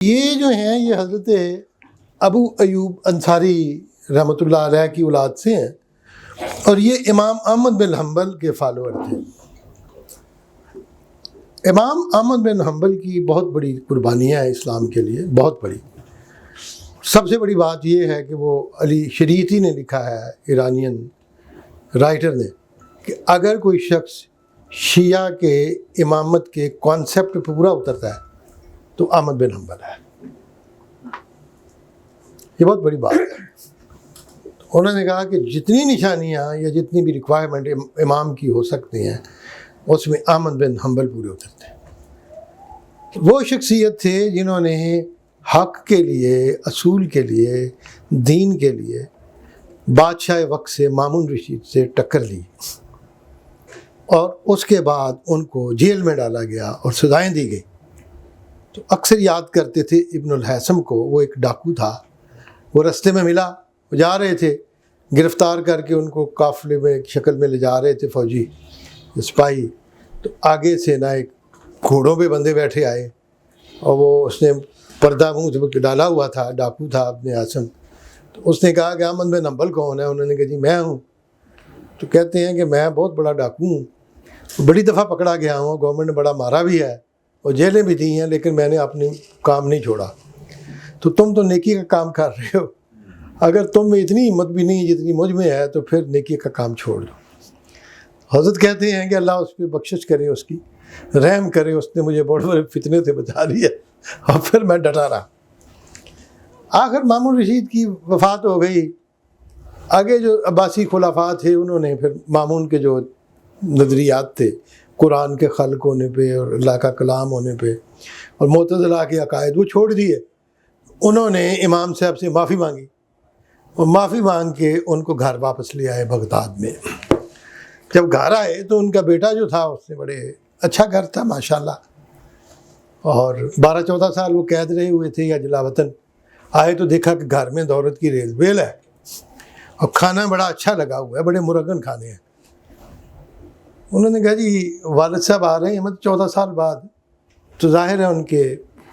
یہ جو ہیں یہ حضرت ابو ایوب انصاری رحمۃ اللہ علیہ کی اولاد سے ہیں، اور یہ امام احمد بن حنبل کے فالوور تھے۔ امام احمد بن حنبل کی بہت بڑی قربانیاں ہیں اسلام کے لیے، بہت بڑی۔ سب سے بڑی بات یہ ہے کہ وہ علی شریعتی نے لکھا ہے، ایرانین رائٹر نے، کہ اگر کوئی شخص شیعہ کے امامت کے کانسیپٹ پہ پورا اترتا ہے تو احمد بن حنبل ہے۔ یہ بہت بڑی بات ہے۔ انہوں نے کہا کہ جتنی نشانیاں یا جتنی بھی ریکوائرمنٹ امام کی ہو سکتی ہیں اس میں احمد بن حنبل پورے اترتے ہیں۔ وہ شخصیت تھے جنہوں نے حق کے لیے، اصول کے لیے، دین کے لیے بادشاہ وقت سے مامون رشید سے ٹکر لی، اور اس کے بعد ان کو جیل میں ڈالا گیا اور سزائیں دی گئی۔ تو اکثر یاد کرتے تھے ابن الحیثم کو، وہ ایک ڈاکو تھا، وہ رستے میں ملا، وہ جا رہے تھے، گرفتار کر کے ان کو قافلے میں شکل میں لے جا رہے تھے فوجی سپاہی، تو آگے سے نہ ایک گھوڑوں پہ بندے بیٹھے آئے، اور وہ اس نے پردہ منہ سے ڈالا ہوا تھا، ڈاکو تھا ابن حیثم۔ تو اس نے کہا کہ احمد بن حنبل کون ہے؟ انہوں نے کہا جی میں ہوں۔ تو کہتے ہیں کہ میں بہت بڑا ڈاکو ہوں، بڑی دفعہ پکڑا گیا ہوں، گورنمنٹ نے بڑا مارا بھی ہے اور جیلیں بھی دی ہیں، لیکن میں نے اپنی کام نہیں چھوڑا۔ تو تم تو نیکی کا کام کر رہے ہو، اگر تم میں اتنی ہمت بھی نہیں جتنی مجھ میں ہے تو پھر نیکی کا کام چھوڑ دو۔ حضرت کہتے ہیں کہ اللہ اس پہ بخشش کرے، اس کی رحم کرے، اس نے مجھے بڑے بڑے فتنے سے بچا لیا، اور پھر میں ڈٹا رہا۔ آخر مامون رشید کی وفات ہو گئی۔ آگے جو عباسی خلفاء تھے انہوں نے پھر مامون کے جو نظریات تھے قرآن کے خلق ہونے پہ اور اللہ کا کلام ہونے پہ اور معتزلہ کے عقائد، وہ چھوڑ دیے۔ انہوں نے امام صاحب سے معافی مانگی، اور معافی مانگ کے ان کو گھر واپس لے آئے بغداد میں۔ جب گھر آئے تو ان کا بیٹا جو تھا اس نے بڑے اچھا گھر تھا ماشاءاللہ، اور 12-14 سال وہ قید رہے ہوئے تھے یا جلا وطن۔ آئے تو دیکھا کہ گھر میں دولت کی ریل ویل ہے، اور کھانا بڑا اچھا لگا ہوا ہے، بڑے مرغن کھانے ہیں۔ انہوں نے کہا جی والد صاحب آ رہے ہیں، مطلب 14 سال بعد، تو ظاہر ہے ان کے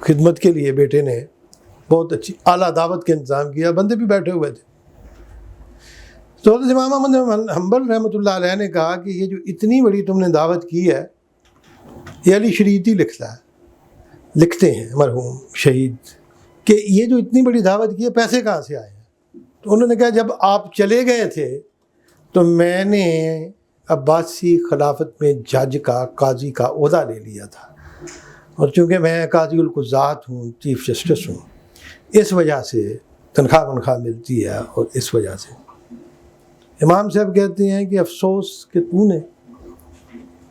خدمت کے لیے بیٹے نے بہت اچھی اعلیٰ دعوت کا انتظام کیا، بندے بھی بیٹھے ہوئے تھے۔ تو حضرت امام احمد بن حنبل رحمۃ اللہ علیہ نے کہا کہ یہ جو اتنی بڑی تم نے دعوت کی ہے، یہ علی شریعتی لکھتے ہیں مرحوم شہید، کہ یہ جو اتنی بڑی دعوت کی ہے پیسے کہاں سے آئے ہیں؟ تو انہوں نے کہا جب آپ چلے گئے تھے تو میں نے عباسی خلافت میں جج کا، قاضی کا عہدہ لے لیا تھا، اور چونکہ میں قاضی القضات ہوں، چیف جسٹس ہوں، اس وجہ سے تنخواہ ملتی ہے، اور اس وجہ سے امام صاحب کہتے ہیں کہ افسوس کہ تو نے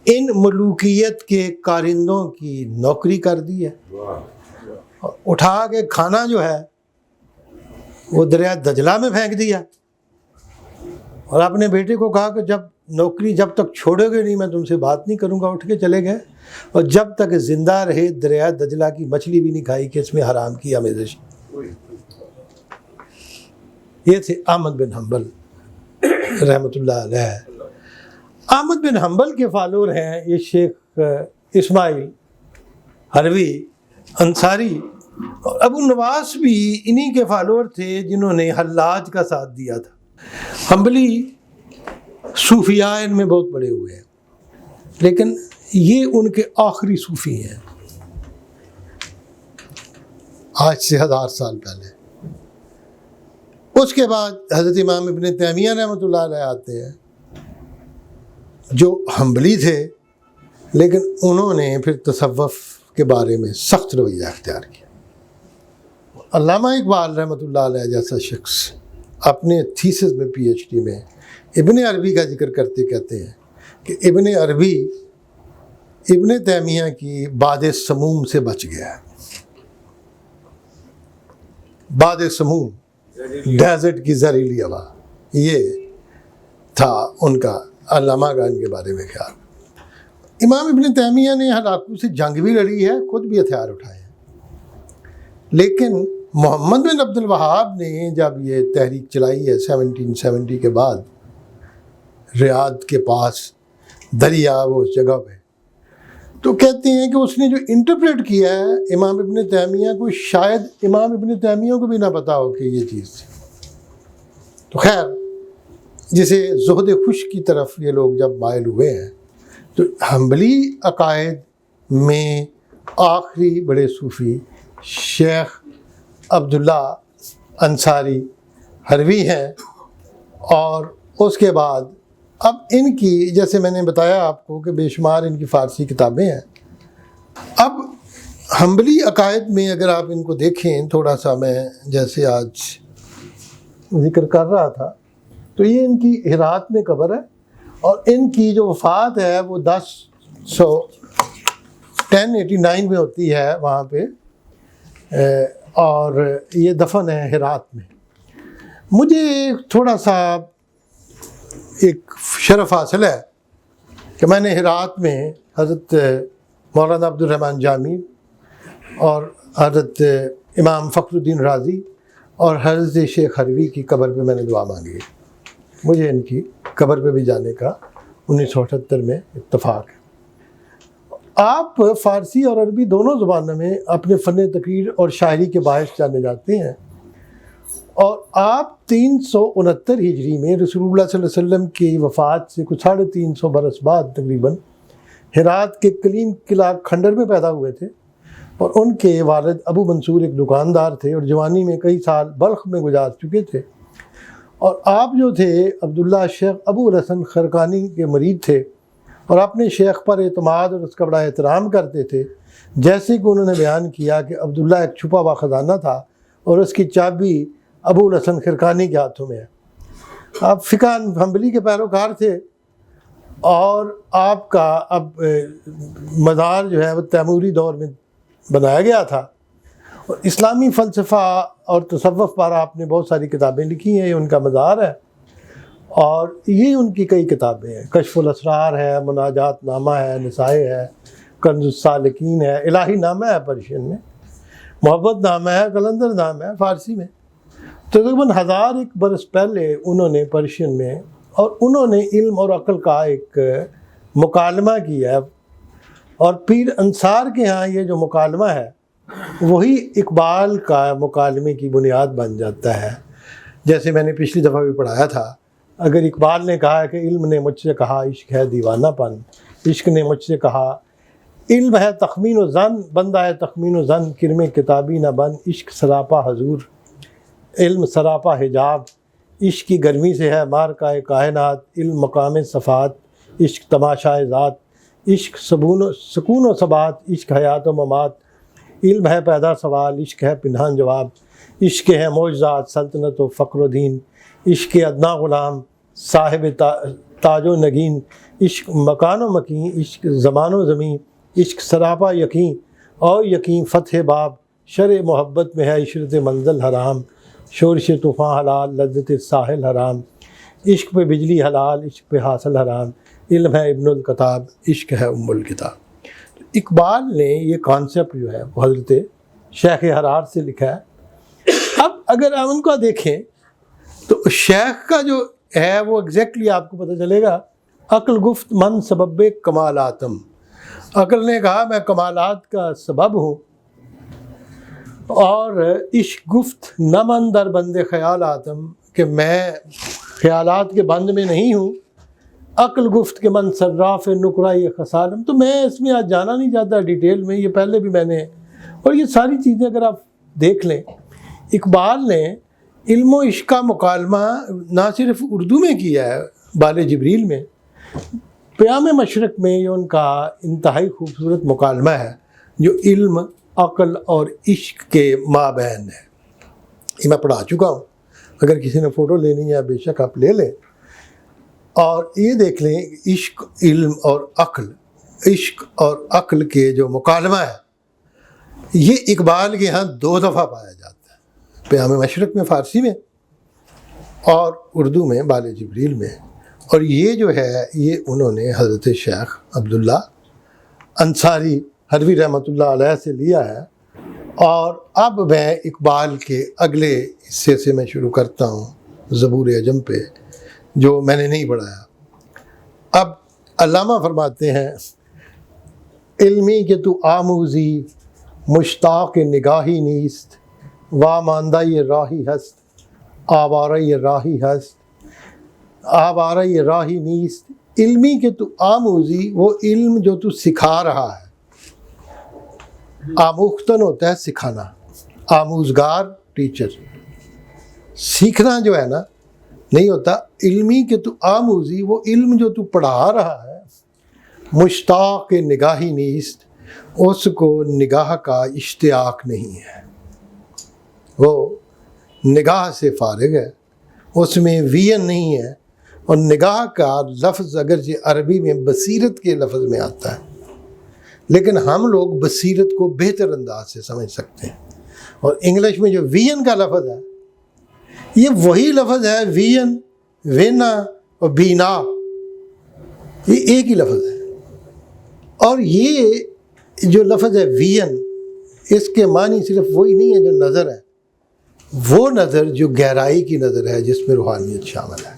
ان ملوکیت کے کارندوں کی نوکری کر دی ہے، اور اٹھا کے کھانا جو ہے وہ دریا دجلہ میں پھینک دیا، اور اپنے بیٹے کو کہا کہ جب نوکری جب تک چھوڑے گے نہیں میں تم سے بات نہیں کروں گا، اٹھ کے چلے گئے، اور جب تک زندہ رہے دریا دجلہ کی مچھلی بھی نہیں کھائی کہ اس میں حرام کی آمیزش۔ یہ تھے احمد بن حنبل رحمۃ اللہ علیہ۔ احمد بن حنبل کے فالوور ہیں یہ شیخ اسماعیل حلوی انصاری، اور ابو نواس بھی انہی کے فالوور تھے جنہوں نے حلاج کا ساتھ دیا تھا۔ حنبلی صوفیاء ان میں بہت بڑے ہوئے ہیں، لیکن یہ ان کے آخری صوفی ہیں آج سے 1000 سال پہلے۔ اس کے بعد حضرت امام ابن تیمیہ رحمۃ اللہ علیہ آتے ہیں، جو حنبلی تھے لیکن انہوں نے پھر تصوف کے بارے میں سخت رویہ اختیار کیا۔ علامہ اقبال رحمۃ اللہ علیہ جیسا شخص اپنے تھیسس میں پی ایچ ڈی میں ابن عربی کا ذکر کرتے کہتے ہیں کہ ابن عربی ابن تیمیہ کی باد سموم سے بچ گیا ہے۔ باد سموم، ڈیزرٹ کی زہریلی ہوا، یہ تھا ان کا، علامہ کا ان کے بارے میں خیال۔ امام ابن تیمیہ نے ہلاکو سے جنگ بھی لڑی ہے، خود بھی ہتھیار اٹھائے ہیں، لیکن محمد بن عبد الوہاب نے جب یہ تحریک چلائی ہے 1770 کے بعد ریاض کے پاس دریا وہ اس جگہ پہ، تو کہتے ہیں کہ اس نے جو انٹرپریٹ کیا ہے امام ابن تیمیہ کو، شاید امام ابن تیمیہ کو بھی نہ پتا ہو کہ یہ چیز تھی۔ تو خیر، جسے زہد خوش کی طرف یہ لوگ جب مائل ہوئے ہیں، تو حنبلی عقائد میں آخری بڑے صوفی شیخ عبداللہ انصاری حروی ہیں، اور اس کے بعد اب ان کی، جیسے میں نے بتایا آپ کو کہ بے شمار ان کی فارسی کتابیں ہیں۔ اب حنبلی عقائد میں اگر آپ ان کو دیکھیں، تھوڑا سا میں جیسے آج ذکر کر رہا تھا، تو یہ ان کی ہرات میں قبر ہے، اور ان کی جو وفات ہے وہ 1089 میں ہوتی ہے وہاں پہ، اور یہ دفن ہے ہرات میں۔ مجھے تھوڑا سا ایک شرف حاصل ہے کہ میں نے ہرات میں حضرت مولانا عبد الرحمن جامی اور حضرت امام فخر الدین رازی اور حضرت شیخ حروی کی قبر پہ میں نے دعا مانگی ہے۔ مجھے ان کی قبر پہ بھی جانے کا 1978 میں اتفاق ہے۔ آپ فارسی اور عربی دونوں زبانوں میں اپنے فن تقریر اور شاعری کے باعث جانے جاتے ہیں، اور آپ 369 ہجری میں رسول اللہ صلی اللہ علیہ وسلم کی وفات سے کچھ 350 برس بعد تقریباً ہرات کے کلیم قلعہ کھنڈر میں پیدا ہوئے تھے، اور ان کے والد ابو منصور ایک دکاندار تھے، اور جوانی میں کئی سال بلخ میں گزار چکے تھے، اور آپ جو تھے عبداللہ شیخ ابو الحسن خرقانی کے مرید تھے، اور اپنے شیخ پر اعتماد اور اس کا بڑا احترام کرتے تھے۔ جیسے کہ انہوں نے بیان کیا کہ عبداللہ ایک چھپا ہوا خزانہ تھا، اور اس کی چابی ابو الحسن خرقانی کے ہاتھوں میں ہے۔ آپ فقہ حنبلی کے پیروکار تھے، اور آپ کا اب مزار جو ہے وہ تیموری دور میں بنایا گیا تھا، اور اسلامی فلسفہ اور تصوف پر آپ نے بہت ساری کتابیں لکھی ہیں، یہ ان کا مزار ہے، اور یہ ان کی کئی کتابیں ہیں۔ کشف الاسرار ہے، مناجات نامہ ہے، نسائے ہے، کنز السالکین ہے، الہی نامہ ہے پرشین میں، محبت نامہ ہے، قلندر نامہ ہے فارسی میں۔ تقریباً 1001 برس پہلے انہوں نے پرشین میں، اور انہوں نے علم اور عقل کا ایک مکالمہ کیا ہے، اور پیر انصار کے ہاں یہ جو مکالمہ ہے وہی اقبال کا مکالمے کی بنیاد بن جاتا ہے۔ جیسے میں نے پچھلی دفعہ بھی پڑھایا تھا، اگر اقبال نے کہا کہ علم نے مجھ سے کہا عشق ہے دیوانہ پن، عشق نے مجھ سے کہا علم ہے تخمین و ظن، بندہ ہے تخمین و ظن، کرم کتابی نہ بن، عشق سراپا حضور، علم سراپا حجاب، عشق کی گرمی سے ہے مارکہ کائنات، علم مقام صفات، عشق تماشائے ذات، عشق سکون و ثبات، عشق حیات و ممات، علم ہے پیدا سوال، عشق ہے پنہان جواب، عشق ہے معجزات، سلطنت و فقر و دین، عشق ادنا غلام، صاحب تاج و نگین، عشق مکان و مکین، عشق زمان و زمین، عشق سراپا یقین، اور یقین فتح باب، شرع محبت میں ہے عشرت منزل حرام، شورش طوفان حلال، لذت ساحل حرام، عشق پہ بجلی حلال، عشق پہ حاصل حرام، علم ہے ابن الکتاب، عشق ہے ام الکتاب۔ اقبال نے یہ کانسیپٹ جو ہے وہ حضرت شیخ حرار سے لکھا ہے۔ اب اگر ہم ان کو دیکھیں تو شیخ کا جو ہے وہ ایگزیکٹلی آپ کو پتہ چلے گا، عقل گفت من سبب کمالاتم، عقل نے کہا میں کمالات کا سبب ہوں، اور عشق گفت نہ من در بند خیالاتم، کہ میں خیالات کے بند میں نہیں ہوں، عقل گفت کہ من صراف نقرۂ خسالم۔ تو میں اس میں آج جانا نہیں چاہتا ڈیٹیل میں، یہ پہلے بھی میں نے، اور یہ ساری چیزیں اگر آپ دیکھ لیں، اقبال نے علم و عشق کا مکالمہ نہ صرف اردو میں کیا ہے بال جبریل میں، پیام مشرق میں یہ ان کا انتہائی خوبصورت مکالمہ ہے جو علم، عقل اور عشق کے مابین ہے۔ یہ میں پڑھا چکا ہوں، اگر کسی نے فوٹو لینی ہے بے شک آپ لے لیں، اور یہ دیکھ لیں عشق، علم اور عقل، عشق اور عقل کے جو مکالمہ ہے یہ اقبال کے ہاں 2 دفعہ پایا جاتا ہے، پیام مشرق میں فارسی میں اور اردو میں بال جبریل میں، اور یہ جو ہے یہ انہوں نے حضرت شیخ عبداللہ انصاری حروی رحمۃ اللہ علیہ سے لیا ہے۔ اور اب میں اقبال کے اگلے حصے سے میں شروع کرتا ہوں، زبور عجم پہ، جو میں نے نہیں پڑھایا۔ اب علامہ فرماتے ہیں علمی کہ تو آموزی مشتاق نگاہی نیست واماندہ یہ راہی ہست آوارہ یہ راہی ہست آوارہ یہ راہی نیست. علمی کہ تو آموزی وہ علم جو تو سکھا رہا ہے. آموختن ہوتا ہے سکھانا, آموزگار ٹیچر. سیکھنا جو ہے نا نہیں ہوتا. علمی کہ تو آموزی وہ علم جو تو پڑھا رہا ہے. مشتاق نگاہی نیست اس کو نگاہ کا اشتیاق نہیں ہے, وہ نگاہ سے فارغ ہے, اس میں وین نہیں ہے. اور نگاہ کا لفظ اگرچہ عربی میں بصیرت کے لفظ میں آتا ہے لیکن ہم لوگ بصیرت کو بہتر انداز سے سمجھ سکتے ہیں. اور انگلش میں جو وین کا لفظ ہے یہ وہی لفظ ہے وین, وینا اور بینا, یہ ایک ہی لفظ ہے. اور یہ جو لفظ ہے وین اس کے معنی صرف وہی نہیں ہے جو نظر ہے, وہ نظر جو گہرائی کی نظر ہے جس میں روحانیت شامل ہے.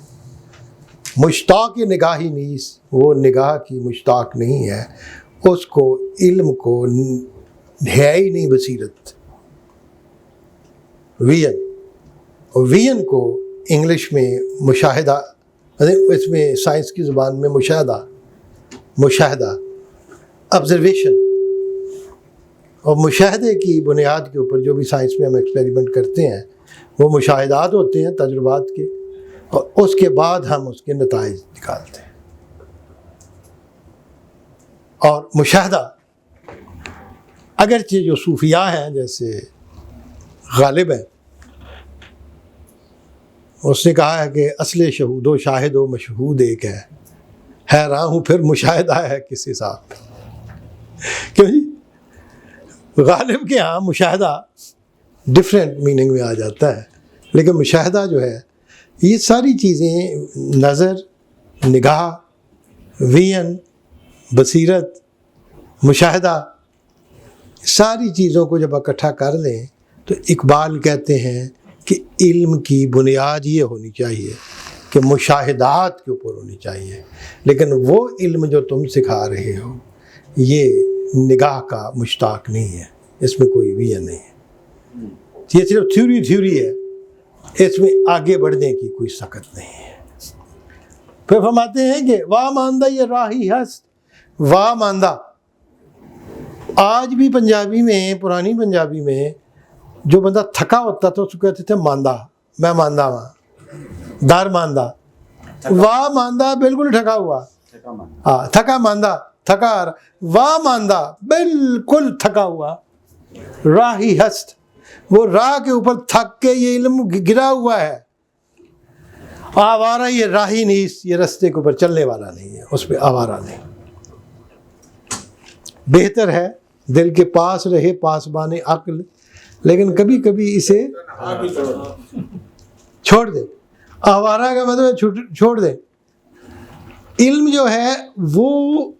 مشتاق نگاہی نیس وہ نگاہ کی مشتاق نہیں ہے, اس کو علم کو ہے ہی نہیں بصیرت. وین, وین کو انگلش میں مشاہدہ, اس میں سائنس کی زبان میں مشاہدہ آبزرویشن, اور مشاہدے کی بنیاد کے اوپر جو بھی سائنس میں ہم ایکسپیریمنٹ کرتے ہیں وہ مشاہدات ہوتے ہیں تجربات کے, اور اس کے بعد ہم اس کے نتائج نکالتے ہیں. اور مشاہدہ اگرچہ جو صوفیاء ہیں جیسے غالب ہیں اس نے کہا ہے کہ اصل شہود و شاہد و مشہود ایک ہے, حیران ہوں پھر مشاہدہ ہے کس حساب. کیوں جی؟ غالب کے ہاں مشاہدہ ڈفرینٹ میننگ میں آ جاتا ہے, لیکن مشاہدہ جو ہے یہ ساری چیزیں نظر, نگاہ, وین, بصیرت, مشاہدہ, ساری چیزوں کو جب اکٹھا کر دیں تو اقبال کہتے ہیں کہ علم کی بنیاد یہ ہونی چاہیے کہ مشاہدات کے اوپر ہونی چاہیے, لیکن وہ علم جو تم سکھا رہے ہو یہ نگاہ کا مشتاق نہیں ہے, اس میں کوئی وین نہیں ہے, یہ صرف تھیوری ہے, اس میں آگے بڑھنے کی کوئی سکت نہیں ہے. پھر فرماتے ہیں کہ واہ ماندہ یہ راہی ہست, واہ ماندہ. آج بھی پنجابی میں, پرانی پنجابی میں جو بندہ تھکا ہوتا تھا اس کو کہتے تھے ماندہ, میں ماندہ ہوں, دار ماندہ. واہ ماندہ بالکل تھکا ہوا, ہاں تھکا ماندہ, تھکا, واہ ماندہ بالکل تھکا ہوا. راہی ہست وہ راہ کے اوپر تھک کے یہ علم گرا ہوا ہے. آوارہ یہ راہی نیس یہ رستے کے اوپر چلنے والا نہیں ہے, اس پہ آوارہ نہیں. بہتر ہے دل کے پاس رہے پاسبان عقل, لیکن کبھی کبھی اسے چھوڑ دے. آوارہ کا مطلب چھوڑ دے. علم جو ہے وہ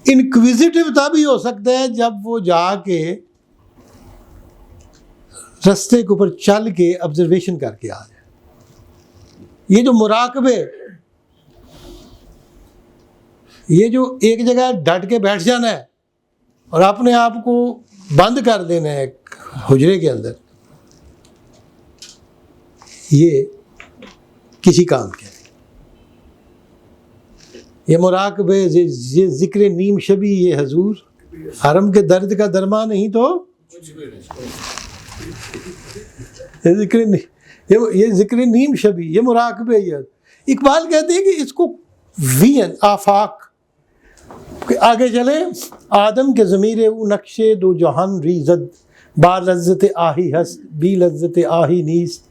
انکویزیٹو تبھی ہو سکتا ہے جب وہ جا کے رستے کے اوپر چل کے آبزرویشن کر کے آ جائے. یہ جو مراقبے, یہ جو ایک جگہ ڈٹ کے بیٹھ جانا ہے اور اپنے آپ کو بند کر دینا ہے ایک حجرے کے اندر, یہ کسی کام کے نہیں. یہ مراقبے, یہ ذکر نیم شبی, یہ حضور حرم کے درد کا درما نہیں تو یہ ذکر نیم شبی, یہ مراقبے. یہ اقبال کہتے ہیں کہ اس کو وین آفاق کہ آگے چلیں. آدم کے ضمیر او نقشے دو جہان ریزد با لذت آہی ہست بی لذت آہی نیست.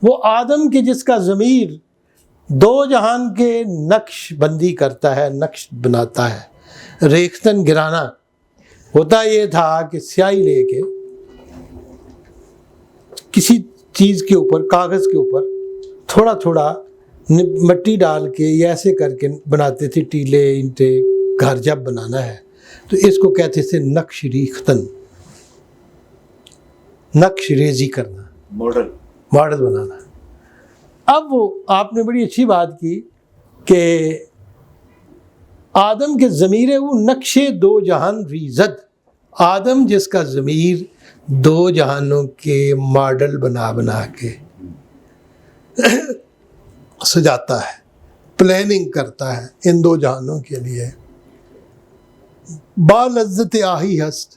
وہ آدم کے جس کا ضمیر دو جہان کے نقش بندی کرتا ہے, نقش بناتا ہے. ریختن گرانا ہوتا یہ تھا کہ سیاہی لے کے کسی چیز کے اوپر, کاغذ کے اوپر تھوڑا تھوڑا مٹی ڈال کے یا ایسے کر کے بناتے تھے ٹیلے, اینٹے. گھر جب بنانا ہے تو اس کو کہتے تھے نقش ریختن, نقش ریزی کرنا, ماڈل بنانا. اب وہ آپ نے بڑی اچھی بات کی کہ آدم کے ضمیر وہ نقش دو جہان ریزد، آدم جس کا ضمیر دو جہانوں کے ماڈل بنا بنا کے سجاتا ہے، پلاننگ کرتا ہے ان دو جہانوں کے لیے. با لذت آہی ہست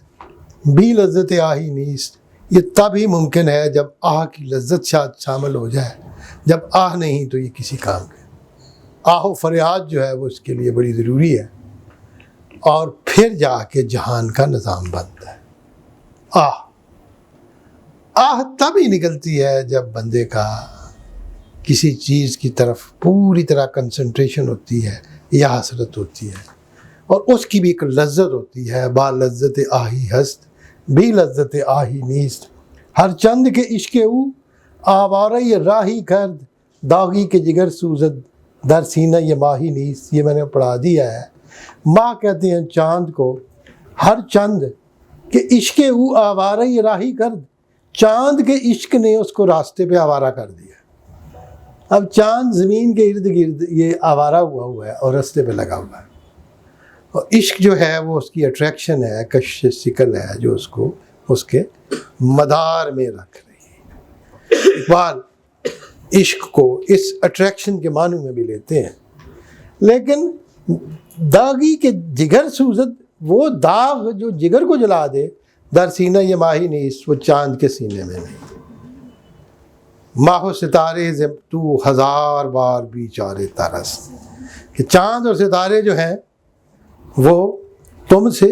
بھی لذت آہی نیست، یہ تب ہی ممکن ہے جب آہ کی لذت شامل ہو جائے، جب آہ نہیں تو یہ کسی کام کے. آہ و فریاد جو ہے وہ اس کے لیے بڑی ضروری ہے، اور پھر جا کے جہان کا نظام بنتا ہے. آہ تب ہی نکلتی ہے جب بندے کا کسی چیز کی طرف پوری طرح کنسنٹریشن ہوتی ہے یا حسرت ہوتی ہے، اور اس کی بھی ایک لذت ہوتی ہے. با لذت آہی ہست بھی لذت آہی نیست، ہر چند کے عشق او آوارہ یہ راہی کرد، داغی کے جگر سوزد در سینہ یہ ماہی نیست. یہ میں نے پڑھا دیا ہے. ماہ کہتے ہیں چاند کو، ہر چند کہ عشق او آوارہ یہ راہی کرد، چاند کے عشق نے اس کو راستے پہ آوارہ کر دیا. اب چاند زمین کے ارد گرد یہ آوارہ ہوا ہے اور راستے پہ لگا ہوا ہے، اور عشق جو ہے وہ اس کی اٹریکشن ہے، کشش سکل ہے جو اس کو اس کے مدار میں رکھ رہی ہے. اقبال عشق کو اس اٹریکشن کے معنی میں بھی لیتے ہیں. لیکن داغی کے جگر سوزد، وہ داغ جو جگر کو جلا دے، در سینہ یہ ماہی نیست، وہ چاند کے سینے میں نہیں. ماہ و ستارے تو ہزار بار بیچارے ترس، کہ چاند اور ستارے جو ہیں وہ تم سے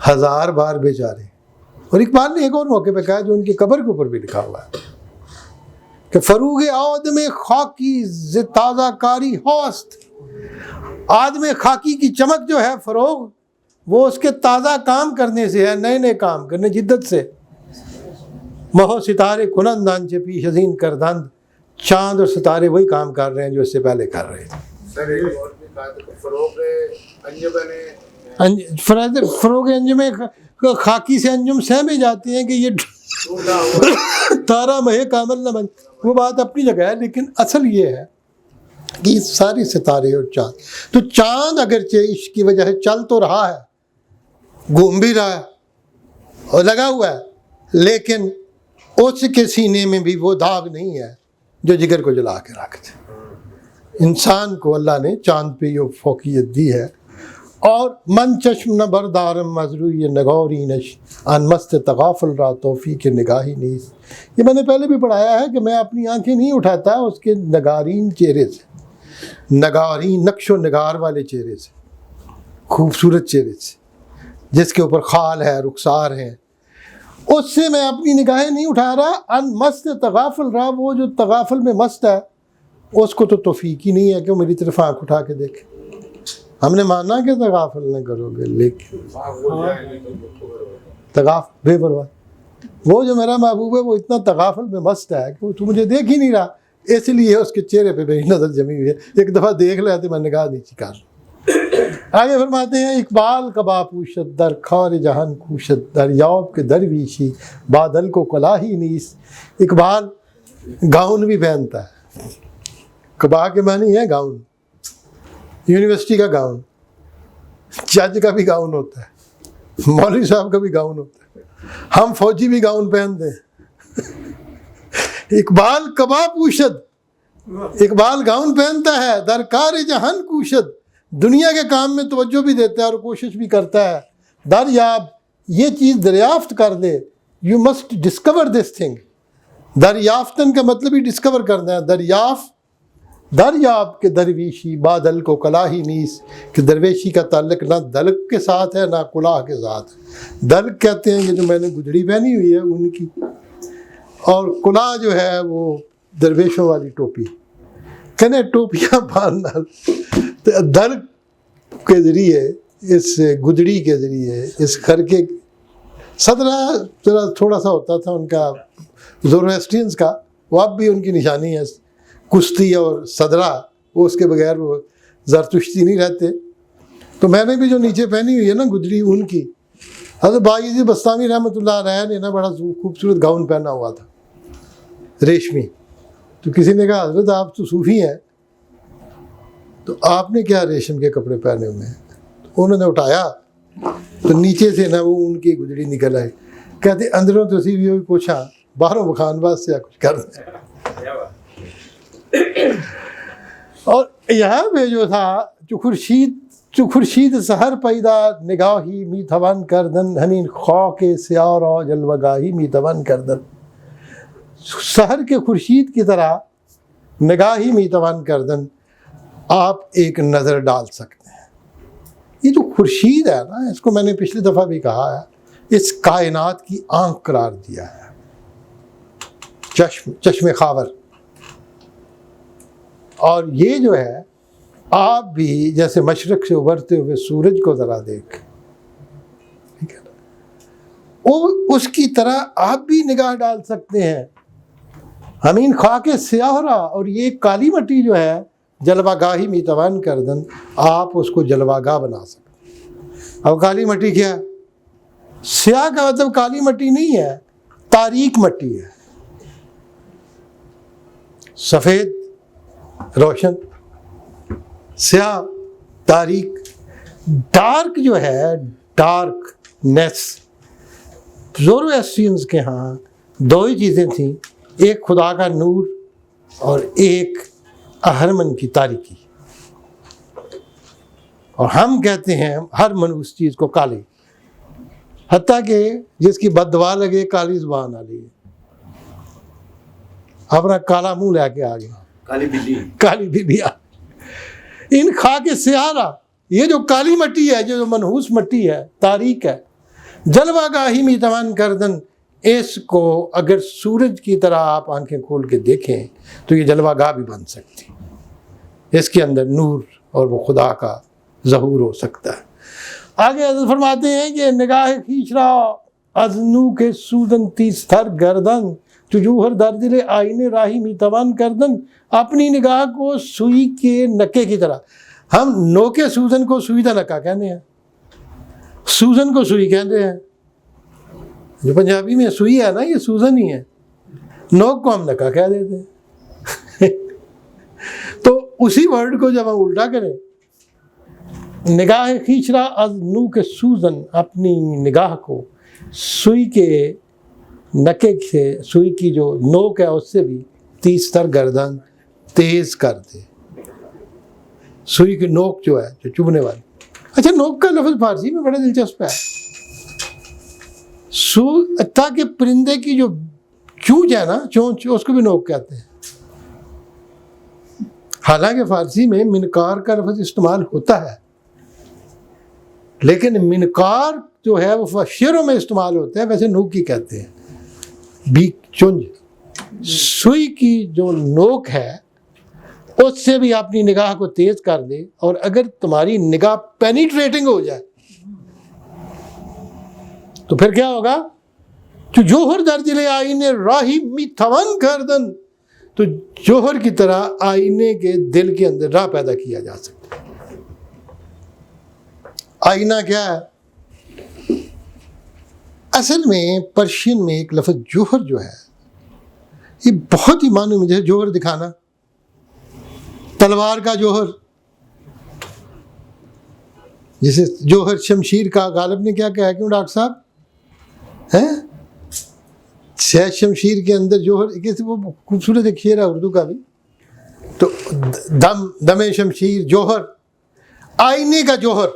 ہزار بار بیچارے. اور اقبال نے ایک اور موقع پہ کہا جو ان کی قبر کے اوپر بھی لکھا ہوا ہے کہ فروغ آدم خاکی ز تازہ کاری ہوست، آدم خاکی کی چمک جو ہے فروغ وہ اس کے تازہ کام کرنے سے ہے، نئے نئے کام کرنے، جدت سے. مہو ستارے کنندان چے پیش ازین کردند، چاند اور ستارے وہی کام کر رہے ہیں جو اس سے پہلے کر رہے تھے. فروغ انجم خاکی سے انجم سہمے جاتے ہیں کہ یہ تارا مہ کامل نہ بن. وہ بات اپنی جگہ ہے، لیکن اصل یہ ہے کہ ساری ستارے اور چاند، تو چاند اگرچہ عشق کی وجہ سے چل تو رہا ہے، گھوم بھی رہا ہے اور لگا ہوا ہے، لیکن اس کے سینے میں بھی وہ داغ نہیں ہے جو جگر کو جلا کے رکھتے. انسان کو اللہ نے چاند پہ یہ فوقیت دی ہے. اور من چشم نہ بردارم مزروی نگوری نش ان مست تغافل را توفیق نگاہی نیز. یہ میں نے پہلے بھی پڑھایا ہے کہ میں اپنی آنکھیں نہیں اٹھاتا اس کے نگارین چہرے سے، نگارین نقش و نگار والے چہرے سے، خوبصورت چہرے سے جس کے اوپر خال ہے، رخسار ہے، اس سے میں اپنی نگاہیں نہیں اٹھا رہا. ان مست تغافل رہا، وہ جو تغافل میں مست ہے اس کو تو توفیق ہی نہیں ہے کہ وہ میری طرف آنکھ اٹھا کے دیکھے. ہم نے مانا کہ تغافل نہ کرو گے، لیکن بے پرواہ، وہ جو میرا محبوب ہے وہ اتنا تغافل میں مست ہے کہ وہ تو مجھے دیکھ ہی نہیں رہا، اس لیے اس کے چہرے پہ میری نظر جمی ہوئی ہے. ایک دفعہ دیکھ لے تو میں نگاہ نہیں چکار. آگے فرماتے ہیں اقبال کبا پوشت در خار جہان کوشت، دریاب کے درویشی بادل کو کلاہی نیس. اقبال گاؤن بھی پہنتا ہے. کبا کے معنی ہے گاؤن، یونیورسٹی کا گاؤن، جج کا بھی گاؤن ہوتا ہے، مولوی صاحب کا بھی گاؤن ہوتا ہے، ہم فوجی بھی گاؤن پہنتے ہیں. اقبال کبا پوشت، اقبال گاؤن پہنتا ہے. درکار جہان کوشت، دنیا کے کام میں توجہ بھی دیتا ہے اور کوشش بھی کرتا ہے. دریاب، یہ چیز دریافت کر لے. You must discover this thing. دریافتن کا مطلب ہی ڈسکور کرنا ہے. دریاب کے درویشی بادل کو کلاہی نیس، کہ درویشی کا تعلق نہ دلک کے ساتھ ہے نہ کلاہ کے ساتھ. دلک کہتے ہیں کہ جو میں نے گدڑی پہنی ہوئی ہے ان کی، اور کلاہ جو ہے وہ درویشوں والی ٹوپی. کہنے ٹوپیاں باندھنا دلک کے ذریعے، اس گدڑی کے ذریعے، اس خرقے. صدرہ ذرا تھوڑا سا ہوتا تھا ان کا زوروسٹرینز کا، وہ اب بھی ان کی نشانی ہے. کشتی اور صدرہ، وہ اس کے بغیر وہ زرتشتی نہیں رہتے. تو میں نے بھی جو نیچے پہنی ہوئی ہے نا گدڑی ان کی، حضرت باعزی بستامی رحمۃ اللہ علیہ نے نا بڑا خوبصورت گاؤن پہنا ہوا تھا ریشمی. تو کسی نے کہا حضرت آپ تو صوفی ہیں، تو آپ نے کیا ریشم کے کپڑے پہنے ہوئے ہیں؟ انہوں نے اٹھایا تو نیچے سے نہ وہ ان کی گزڑی نکل آئی. کہتے اندروں تو اسی بھی پوچھا باہروں بخان باز سے کچھ کر دیں. اور یہاں پہ جو تھا چو خورشید سحر پیدا نگاہی می توان کردن ہمین خاک سیاه را جلوگاهی می توان کردن. سحر کے خورشید کی طرح نگاہی می توان کردن آپ ایک نظر ڈال سکتے ہیں. یہ جو خورشید ہے نا اس کو میں نے پچھلی دفعہ بھی کہا ہے اس کائنات کی آنکھ قرار دیا ہے. چشم خاور. اور یہ جو ہے آپ بھی جیسے مشرق سے ابھرتے ہوئے سورج کو ذرا دیکھ ٹھیک ہے نا اس کی طرح آپ بھی نگاہ ڈال سکتے ہیں. ہمین خاک سیاہ را اور یہ کالی مٹی جو ہے جلوہ گاہی می توان کردن آپ اس کو جلوہ گاہ بنا سکتے ہیں. اب کالی مٹی کیا ہے؟ سیاہ کا مطلب کالی مٹی نہیں ہے تاریک مٹی ہے. سفید روشن سیاہ تاریک. ڈارک جو ہے ڈارک نیس زورواسٹرینز کے ہاں دو ہی چیزیں تھیں ایک خدا کا نور اور ایک اہرمن کی تاریکی. اور ہم کہتے ہیں ہر منحوس چیز کو کالی حتیٰ کہ جس کی بد دعا لگے کالی زبان آ رہی ہے اپنا کالا منہ لے کے آ گیا کالی بلی آ. ان خاک سیارہ یہ جو کالی مٹی ہے جو منحوس مٹی ہے تاریک ہے جلوہ گاہی می توان کردن اس کو اگر سورج کی طرح آپ آنکھیں کھول کے دیکھیں تو یہ جلوہ گاہ بھی بن سکتی. اس کے اندر نور اور وہ خدا کا ظہور ہو سکتا ہے. آگے حضرت فرماتے ہیں کہ نگاہ خویش را از نو کے سوزن تیستر گردن تو جوہر در دل آئینے راہی می توان کردن. اپنی نگاہ کو سوئی کے نکے کی طرح ہم نوکے سوزن کو سوئی دا نکا کہنے ہیں سوزن کو سوئی کہتے ہیں جو پنجابی میں سوئی ہے نا یہ سوزن ہی ہے نوک کو ہم نکا کہہ دیتے ہیں. تو اسی ورڈ کو جب ہم الٹا کریں نگاہ کھینچرا از نو کے سوزن اپنی نگاہ کو سوئی کے نکے سے سوئی کی جو نوک ہے اس سے بھی تیز تر گردن تیز کر دے. سوئی کی نوک جو ہے جو چبھنے والی. اچھا نوک کا لفظ فارسی میں بڑا دلچسپ ہے. تاکہ پرندے کی جو چونچ ہے نا چونچ اس کو بھی نوک کہتے ہیں. حالانکہ فارسی میں منقار کا لفظ استعمال ہوتا ہے لیکن منقار جو ہے وہ شعروں میں استعمال ہوتا ہے ویسے نوک کی کہتے ہیں بیک چونج. سوئی کی جو نوک ہے اس سے بھی اپنی نگاہ کو تیز کر دے اور اگر تمہاری نگاہ پینیٹریٹنگ ہو جائے تو پھر کیا ہوگا جو جوہر در دل آئینے راہی می توان کردن تو جوہر کی طرح آئینے کے دل کے اندر راہ پیدا کیا جا سکتا ہے. آئینہ کیا ہے؟ اصل میں پرشین میں ایک لفظ جوہر جو ہے یہ بہت ہی معنی میں جیسے جوہر دکھانا تلوار کا جوہر جیسے جوہر شمشیر کا غالب نے کیا کہا کیوں ڈاکٹر صاحب ہیں شہد شمشیر کے اندر جوہر کیسے وہ خوبصورت ایک شعر ہے اردو کا بھی تو دم شمشیر جوہر آئینے کا جوہر.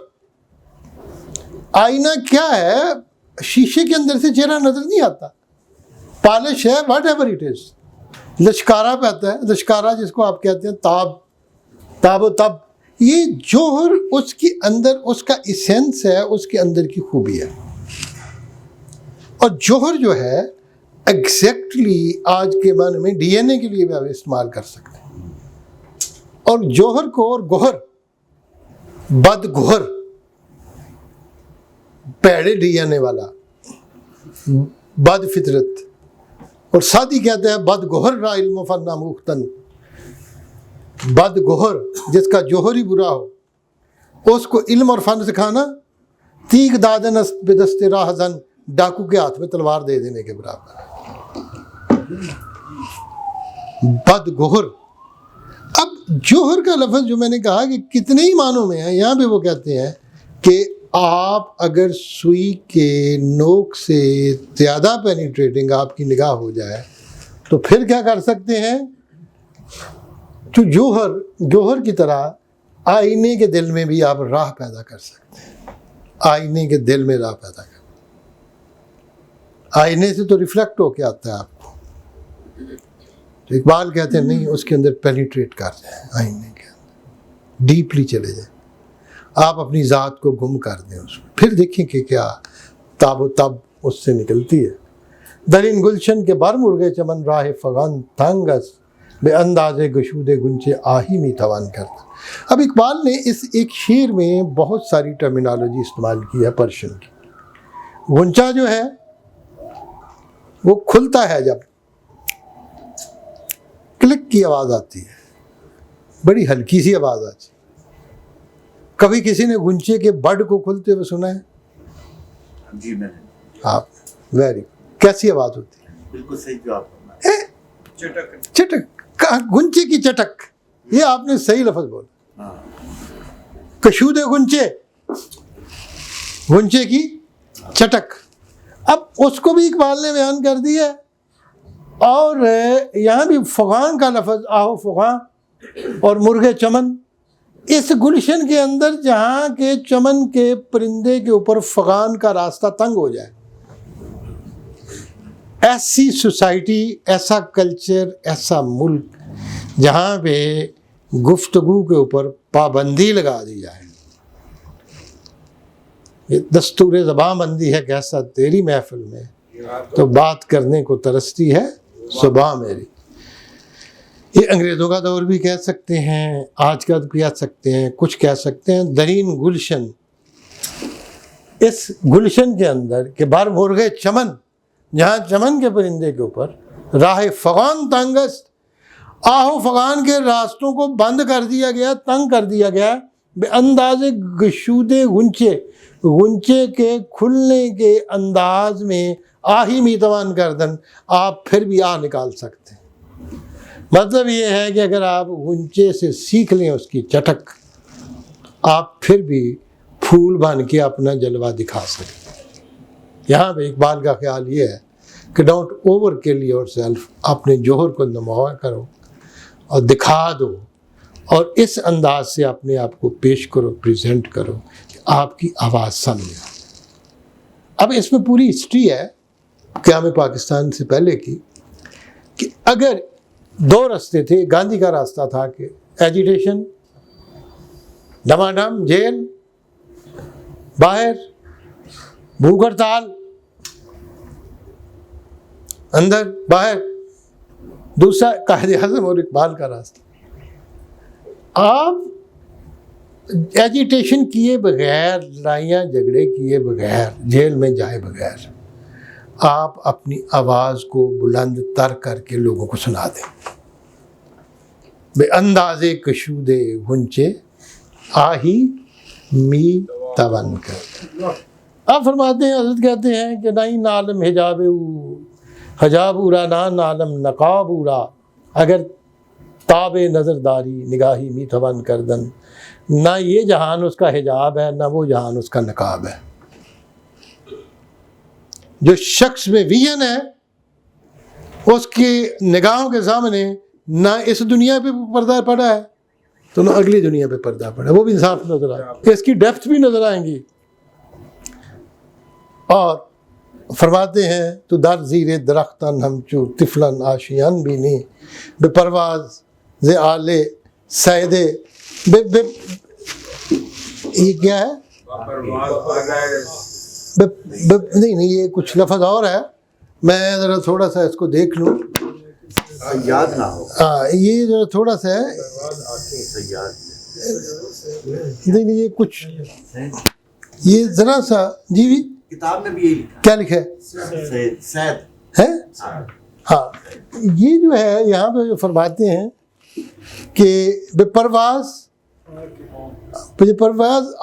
آئینہ کیا ہے شیشے کے اندر سے چہرہ نظر نہیں آتا پالش ہے واٹ ایور اٹ از. لشکارہ پہ آتا ہے لشکارہ جس کو آپ کہتے ہیں تاب و تب یہ جوہر اس کے اندر اس کا ایسنس ہے اس کے اندر کی خوبی ہے. اور جوہر جو ہے ایگزیکٹلی آج کے معنی میں ڈی این اے کے لیے بھی آپ استعمال کر سکتے ہیں. اور جوہر کو اور گوہر بد گوہر پیڑے ڈی این اے والا بد فطرت اور سادی کہتے ہیں بد گوہر را علم و فن آموختن. بد گوہر جس کا جوہر ہی برا ہو اس کو علم اور فن سکھانا تیغ دادن بے دست راہ زن ڈاکو کے ہاتھ میں تلوار دے دینے کے برابر ہے. بد گوہر. اب جوہر کا لفظ جو میں نے کہا کہ کتنے ہی معنوں میں ہے یہاں پہ وہ کہتے ہیں کہ آپ اگر سوئی کے نوک سے زیادہ پینیٹریٹنگ آپ کی نگاہ ہو جائے تو پھر کیا کر سکتے ہیں؟ تو جوہر کی طرح آئینے کے دل میں بھی آپ راہ پیدا کر سکتے ہیں. آئینے کے دل میں راہ پیدا کر، آئینے سے تو ریفلیکٹ ہو کے آتا ہے آپ کو. تو اقبال کہتے ہیں نہیں، اس کے اندر پینیٹریٹ کر جائیں، آئینے کے اندر ڈیپلی چلے جائیں، آپ اپنی ذات کو گم کر دیں اس میں، پھر دیکھیں کہ کیا تاب و تب اس سے نکلتی ہے. درین گلشن کے بر مرغے چمن راہ فغان تنگس بے انداز گشود گنچے آہی می توان کرتا. اب اقبال نے اس ایک شعر میں بہت ساری ٹرمینالوجی استعمال کی ہے پرشن کی. گنچا جو ہے وہ کھلتا ہے، جب کلک کی آواز آتی ہے، بڑی ہلکی سی آواز آتی ہے. کبھی کسی نے گنچے کے بڈ کو کھلتے ہوئے سنا ہے؟ جی میں نے. آپ ویری کیسی آواز ہوتی ہے؟ بالکل صحیح جواب چٹک، گنچے کی چٹک، یہ آپ نے صحیح لفظ بولا. کشود گنچے، گنچے کی چٹک. اب اس کو بھی اقبال نے بیان کر دیا. اور یہاں بھی فغان کا لفظ، آہو فغان اور مرغے چمن، اس گلشن کے اندر جہاں کے چمن کے پرندے کے اوپر فغان کا راستہ تنگ ہو جائے، ایسی سوسائٹی، ایسا کلچر، ایسا ملک جہاں پہ گفتگو کے اوپر پابندی لگا دی جائے. یہ دستور زباں بندی ہے کیسا تیری محفل میں، تو بات کرنے کو ترستی ہے صبح میری. یہ انگریزوں کا دور بھی کہہ سکتے ہیں، آج کا کہہ سکتے ہیں، کچھ کہہ سکتے ہیں. درین گلشن، اس گلشن کے اندر کہ بار مرغے چمن، جہاں چمن کے پرندے کے اوپر راہ فغان تنگست، آہو فغان کے راستوں کو بند کر دیا گیا، تنگ کر دیا گیا. بے انداز گشود گنچے، گنچے کے کھلنے کے انداز میں آہی میتوان کردن، آپ پھر بھی آہ نکال سکتے ہیں. مطلب یہ ہے کہ اگر آپ گنچے سے سیکھ لیں اس کی چٹک، آپ پھر بھی پھول بن کے اپنا جلوہ دکھا سکتے ہیں. یہاں پہ اقبال کا خیال یہ ہے کہ don't over kill your self, اپنے جوہر کو نمایاں کرو اور دکھا دو، اور اس انداز سے اپنے آپ کو پیش کرو، پریزنٹ کرو کہ آپ کی آواز سامنے آئے. اب اس میں پوری ہسٹری ہے قیام پاکستان سے پہلے کی، کہ اگر دو راستے تھے. گاندھی کا راستہ تھا کہ ایجیٹیشن، ڈماڈم، جیل، باہر بھوک ہڑتال، اندر باہر. دوسرا قائد اعظم اور اقبال کا راستہ، آپ ایجیٹیشن کیے بغیر، لڑائیاں جھگڑے کیے بغیر، جیل میں جائے بغیر، آپ اپنی آواز کو بلند تر کر کے لوگوں کو سنا دیں. بے اندازے کشود گنچے آہی می توان کر. آپ فرماتے ہیں، حضرت کہتے ہیں کہ نہیں نالم حجاب اورا نہ نالم نقاب اورا، اگر تاب نظر داری نگاہی می توان کردن. نہ یہ جہان اس کا حجاب ہے، نہ وہ جہان اس کا نقاب ہے. جو شخص میں ویژن ہے، اس کی نگاہوں کے سامنے نہ اس دنیا پہ پردہ پڑا ہے تو نہ اگلی دنیا پہ پردہ پڑا ہے. وہ بھی صاف نظر آئے، اس کی ڈیپتھ بھی نظر آئیں گی. اور فرماتے ہیں تو در زیر درختن ہمچو طفلن آشیان بھی نہیں، بے پرواز ز آلے سیدے یہ کیا ہے؟ نہیں یہ کچھ لفظ اور ہے، میں ذرا تھوڑا سا اس کو دیکھ لوں، یاد نہ ہو. ہاں یہ ذرا تھوڑا سا ہے، نہیں یہ کچھ، یہ ذرا سا جی بھی کتاب میں بھی یہی لکھا کیا لکھا ہے؟ سید ہے ہاں. یہ جو ہے یہاں پہ جو فرماتے ہیں کہ بے پرواز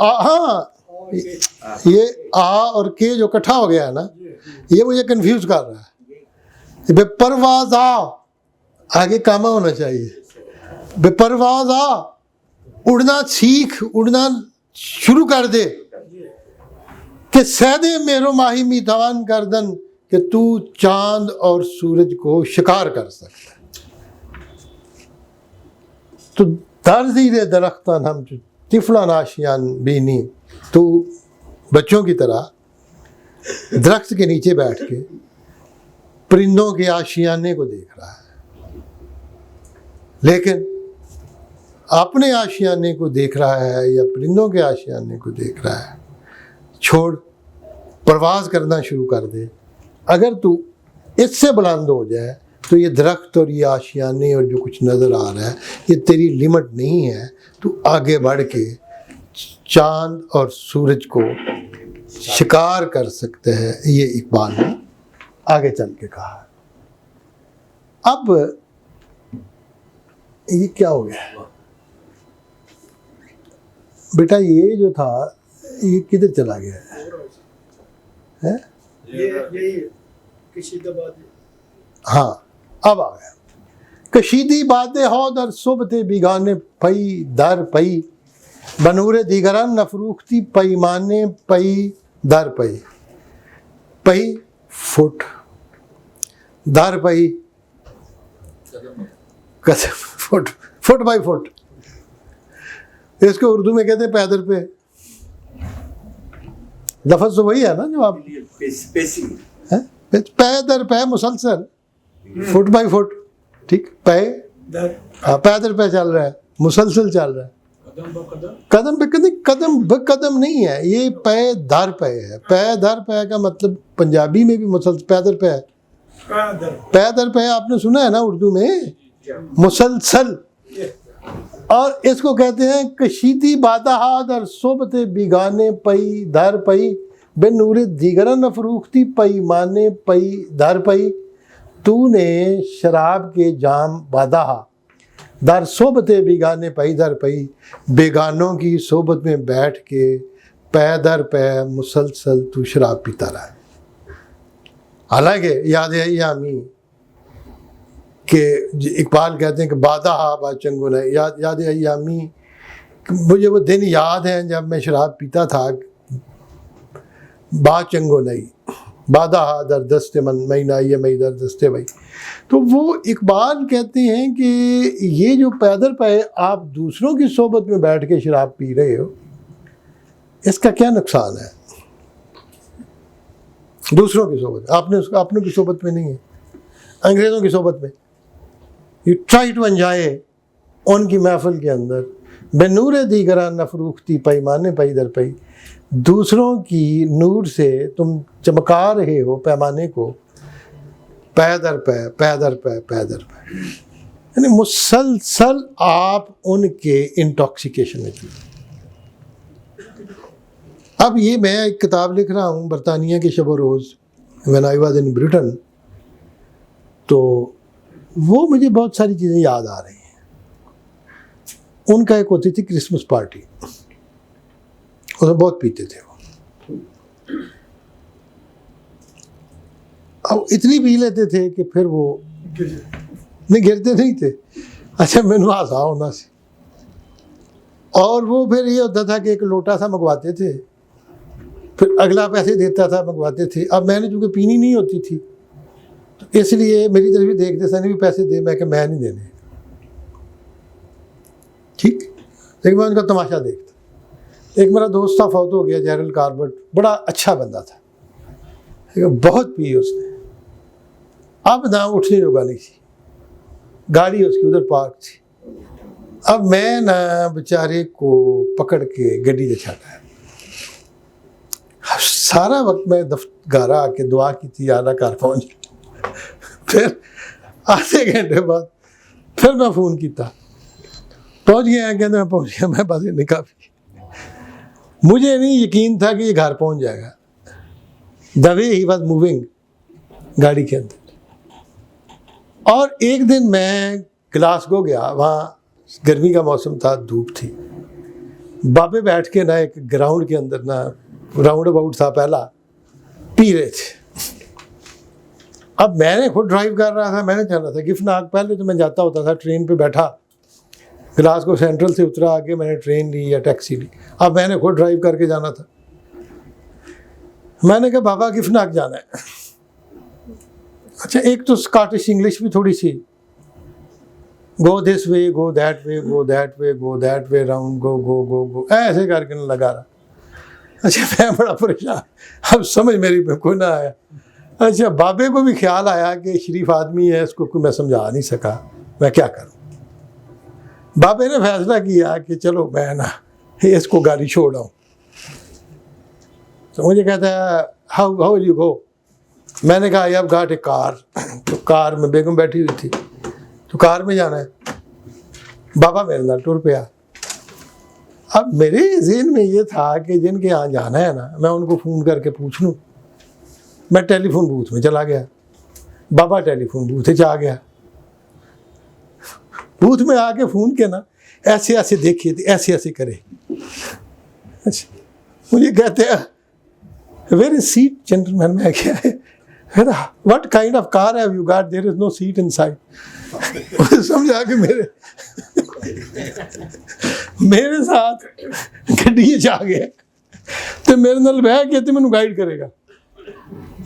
ہاں، یہ آ اور کے جو کٹھا ہو گیا ہے نا، یہ مجھے کنفیوز کر رہا ہے. بے پرواز آگے کاما ہونا چاہیے. بے پرواز اڑنا سیکھ، اڑنا شروع کر دے. کہ سید مہر و ماہی میتوان کردن کہ تو چاند اور سورج کو شکار کر سکتا ہے. تو در زیر درختان ہم طفلان آشیان بینی، تو بچوں کی طرح درخت کے نیچے بیٹھ کے پرندوں کے آشیانے کو دیکھ رہا ہے، لیکن اپنے آشیانے کو دیکھ رہا ہے یا پرندوں کے آشیانے کو دیکھ رہا ہے. چھوڑ، پرواز کرنا شروع کر دے. اگر تو اس سے بلند ہو جائے تو یہ درخت اور یہ آشیانے اور جو کچھ نظر آ رہا ہے یہ تیری لمٹ نہیں ہے. تو آگے بڑھ کے چاند اور سورج کو شکار کر سکتے ہیں. یہ اقبال نے آگے چل کے کہا. اب یہ کیا ہو گیا بیٹا؟ یہ جو تھا یہ کدھر چلا گیا ہے؟ ہاں اب آ گیا. کشیدی باتیں ہو در صبح بیگانے پئی در پئی بنور دیگران نفروختی پیمانے پئی در پئی. پئی فٹ، در پئی فٹ، فٹ بائی فٹ. اس کو اردو میں کہتے ہیں پیدر پہ. لفظ تو وہی ہے نا جو آپ پے در پے مسلسل، فٹ بائی فٹ. ٹھیک، پے پیدر پہ چل رہا ہے، مسلسل چل رہا ہے. قدم پہ قدم بقدم نہیں ہے، یہ پے در پے ہے. پے در پے کا مطلب پنجابی میں بھی مسلسل پیدر پہ ہے. پیدر پہ آپ نے سنا ہے نا اردو میں، مسلسل. اور اس کو کہتے ہیں کشیدی بادہ در صبح بیگانے پئی در پئی بے نور دیگرن افروختی پیمانے پئی در پئی. تو نے شراب کے جام بادہ در صحبت بیگانے پئی در پئی، بیگانوں کی صحبت میں بیٹھ کے پے در پے مسلسل تو شراب پیتا رہا. حالانکہ یاد ایامی کہ اقبال کہتے ہیں کہ بادہ با چنگو نہیں، یاد ایامی، مجھے وہ دن یاد ہیں جب میں شراب پیتا تھا. با چنگو نہیں بادہ در دست من مئی نائی مئی در دستے بھائی. تو وہ اقبال کہتے ہیں کہ یہ جو پیدر پہ آپ دوسروں کی صحبت میں بیٹھ کے شراب پی رہے ہو، اس کا کیا نقصان ہے؟ دوسروں کی صحبت، اپنوں کی صحبت میں نہیں ہے، انگریزوں کی صحبت میں. یو ٹرائی ٹو انجوائے ان کی محفل کے اندر. بے نور دیگران نفروختی پیمانے پئی در پئی، دوسروں کی نور سے تم چمکا رہے ہو پیمانے کو، پیدر پہ پیدر پہ پیدر پہ، یعنی مسلسل آپ ان کے انٹاکسیکیشن میں چلے. اب یہ میں ایک کتاب لکھ رہا ہوں برطانیہ کے شب و روز، when I was in Britain، تو وہ مجھے بہت ساری چیزیں یاد آ رہی ہیں. ان کا ایک ہوتی تھی کرسمس پارٹی، اس میں بہت پیتے تھے وہ، اب اتنی پی لیتے تھے کہ پھر وہ نہیں گرتے نہیں تھے. اچھا مینو ہاسا ہونا سی. اور وہ پھر یہ ہوتا تھا کہ ایک لوٹا سا منگواتے تھے، پھر اگلا پیسے دیتا تھا، منگواتے تھے. اب میں نے چونکہ پینی نہیں ہوتی تھی تو اس لیے میری طرف بھی دیکھتے سن بھی پیسے دے، میں کہ میں نہیں دینے. ٹھیک، لیکن میں ان کا تماشا دیکھتا. ایک میرا دوست تھا، فوت ہو گیا، جیرل کاربٹ، بڑا اچھا بندہ تھا، بہت پی اس نے. اب نہ اٹھنے جوگا نہیں تھی، گاڑی اس کی ادھر پارک تھی. اب میں نہ بیچارے کو پکڑ کے گڈی دے چھاٹا ہے. سارا وقت میں گھر آ کے دعا کی تھی، آدھا گھر پہنچ. پھر آدھے گھنٹے بعد پھر میں فون کیتا، پہنچ گیا، کہتے میں پہنچ گیا. میں بس نکاح پی، مجھے نہیں یقین تھا کہ یہ گھر پہنچ جائے گا. دا وے ہی واز موونگ گاڑی کے اندر. اور ایک دن میں گلاسگو گیا، وہاں گرمی کا موسم تھا، دھوپ تھی. بابے بیٹھ کے نہ ایک گراؤنڈ کے اندر، نہ راؤنڈ اباؤٹ تھا پہلا، پی رہے تھے. اب میں نے خود ڈرائیو کر رہا تھا، میں نے چلا تھا گفناک. پہلے تو میں جاتا ہوتا تھا، ٹرین پہ بیٹھا، گلاسگو سینٹرل سے اترا، آگے میں نے ٹرین لی یا ٹیکسی لی. اب میں نے خود ڈرائیو کر کے جانا تھا. میں نے کہا بابا گفناک جانا ہے. اچھا ایک تو اسکاٹش انگلش بھی تھوڑی سی, go this way go that way go that way go that way round go go go go ایسے کر کے لگا رہا. اچھا میں بڑا پریشان, اب سمجھ میری پہ کوئی نہ آیا. اچھا بابے کو بھی خیال آیا کہ شریف آدمی ہے, اس کو کوئی میں سمجھا نہیں سکا, میں کیا کروں. بابے نے فیصلہ کیا کہ چلو میں نا اس کو گاڑی چھوڑ آؤں. تو مجھے کہتا ہے ہاؤ ول یو گو. میں نے کہا آئی ہیو گاٹ اے کار. تو کار میں بیگم بیٹھی ہوئی تھی, تو کار میں جانا ہے. بابا میرے نال ٹر پیا. اب میرے ذہن میں یہ تھا کہ جن کے یہاں جانا ہے نا میں ان کو فون کر کے پوچھ لوں. میں ٹیلی فون بوتھ میں چلا گیا. بابا ٹیلی فون بوتھ آ گیا. بوتھ میں آ کے فون کے نا ایسے ایسے دیکھیے تھے, ایسے ایسے کرے. اچھا مجھے کہتے ہیں where is seat gentleman. میں کیا ہے what kind of car have you got, there is no seat inside. سمجھا کہ میرے ساتھ گڈی جا گئے تو میرے نال بہ کے تے مینوں گائیڈ کرے گا.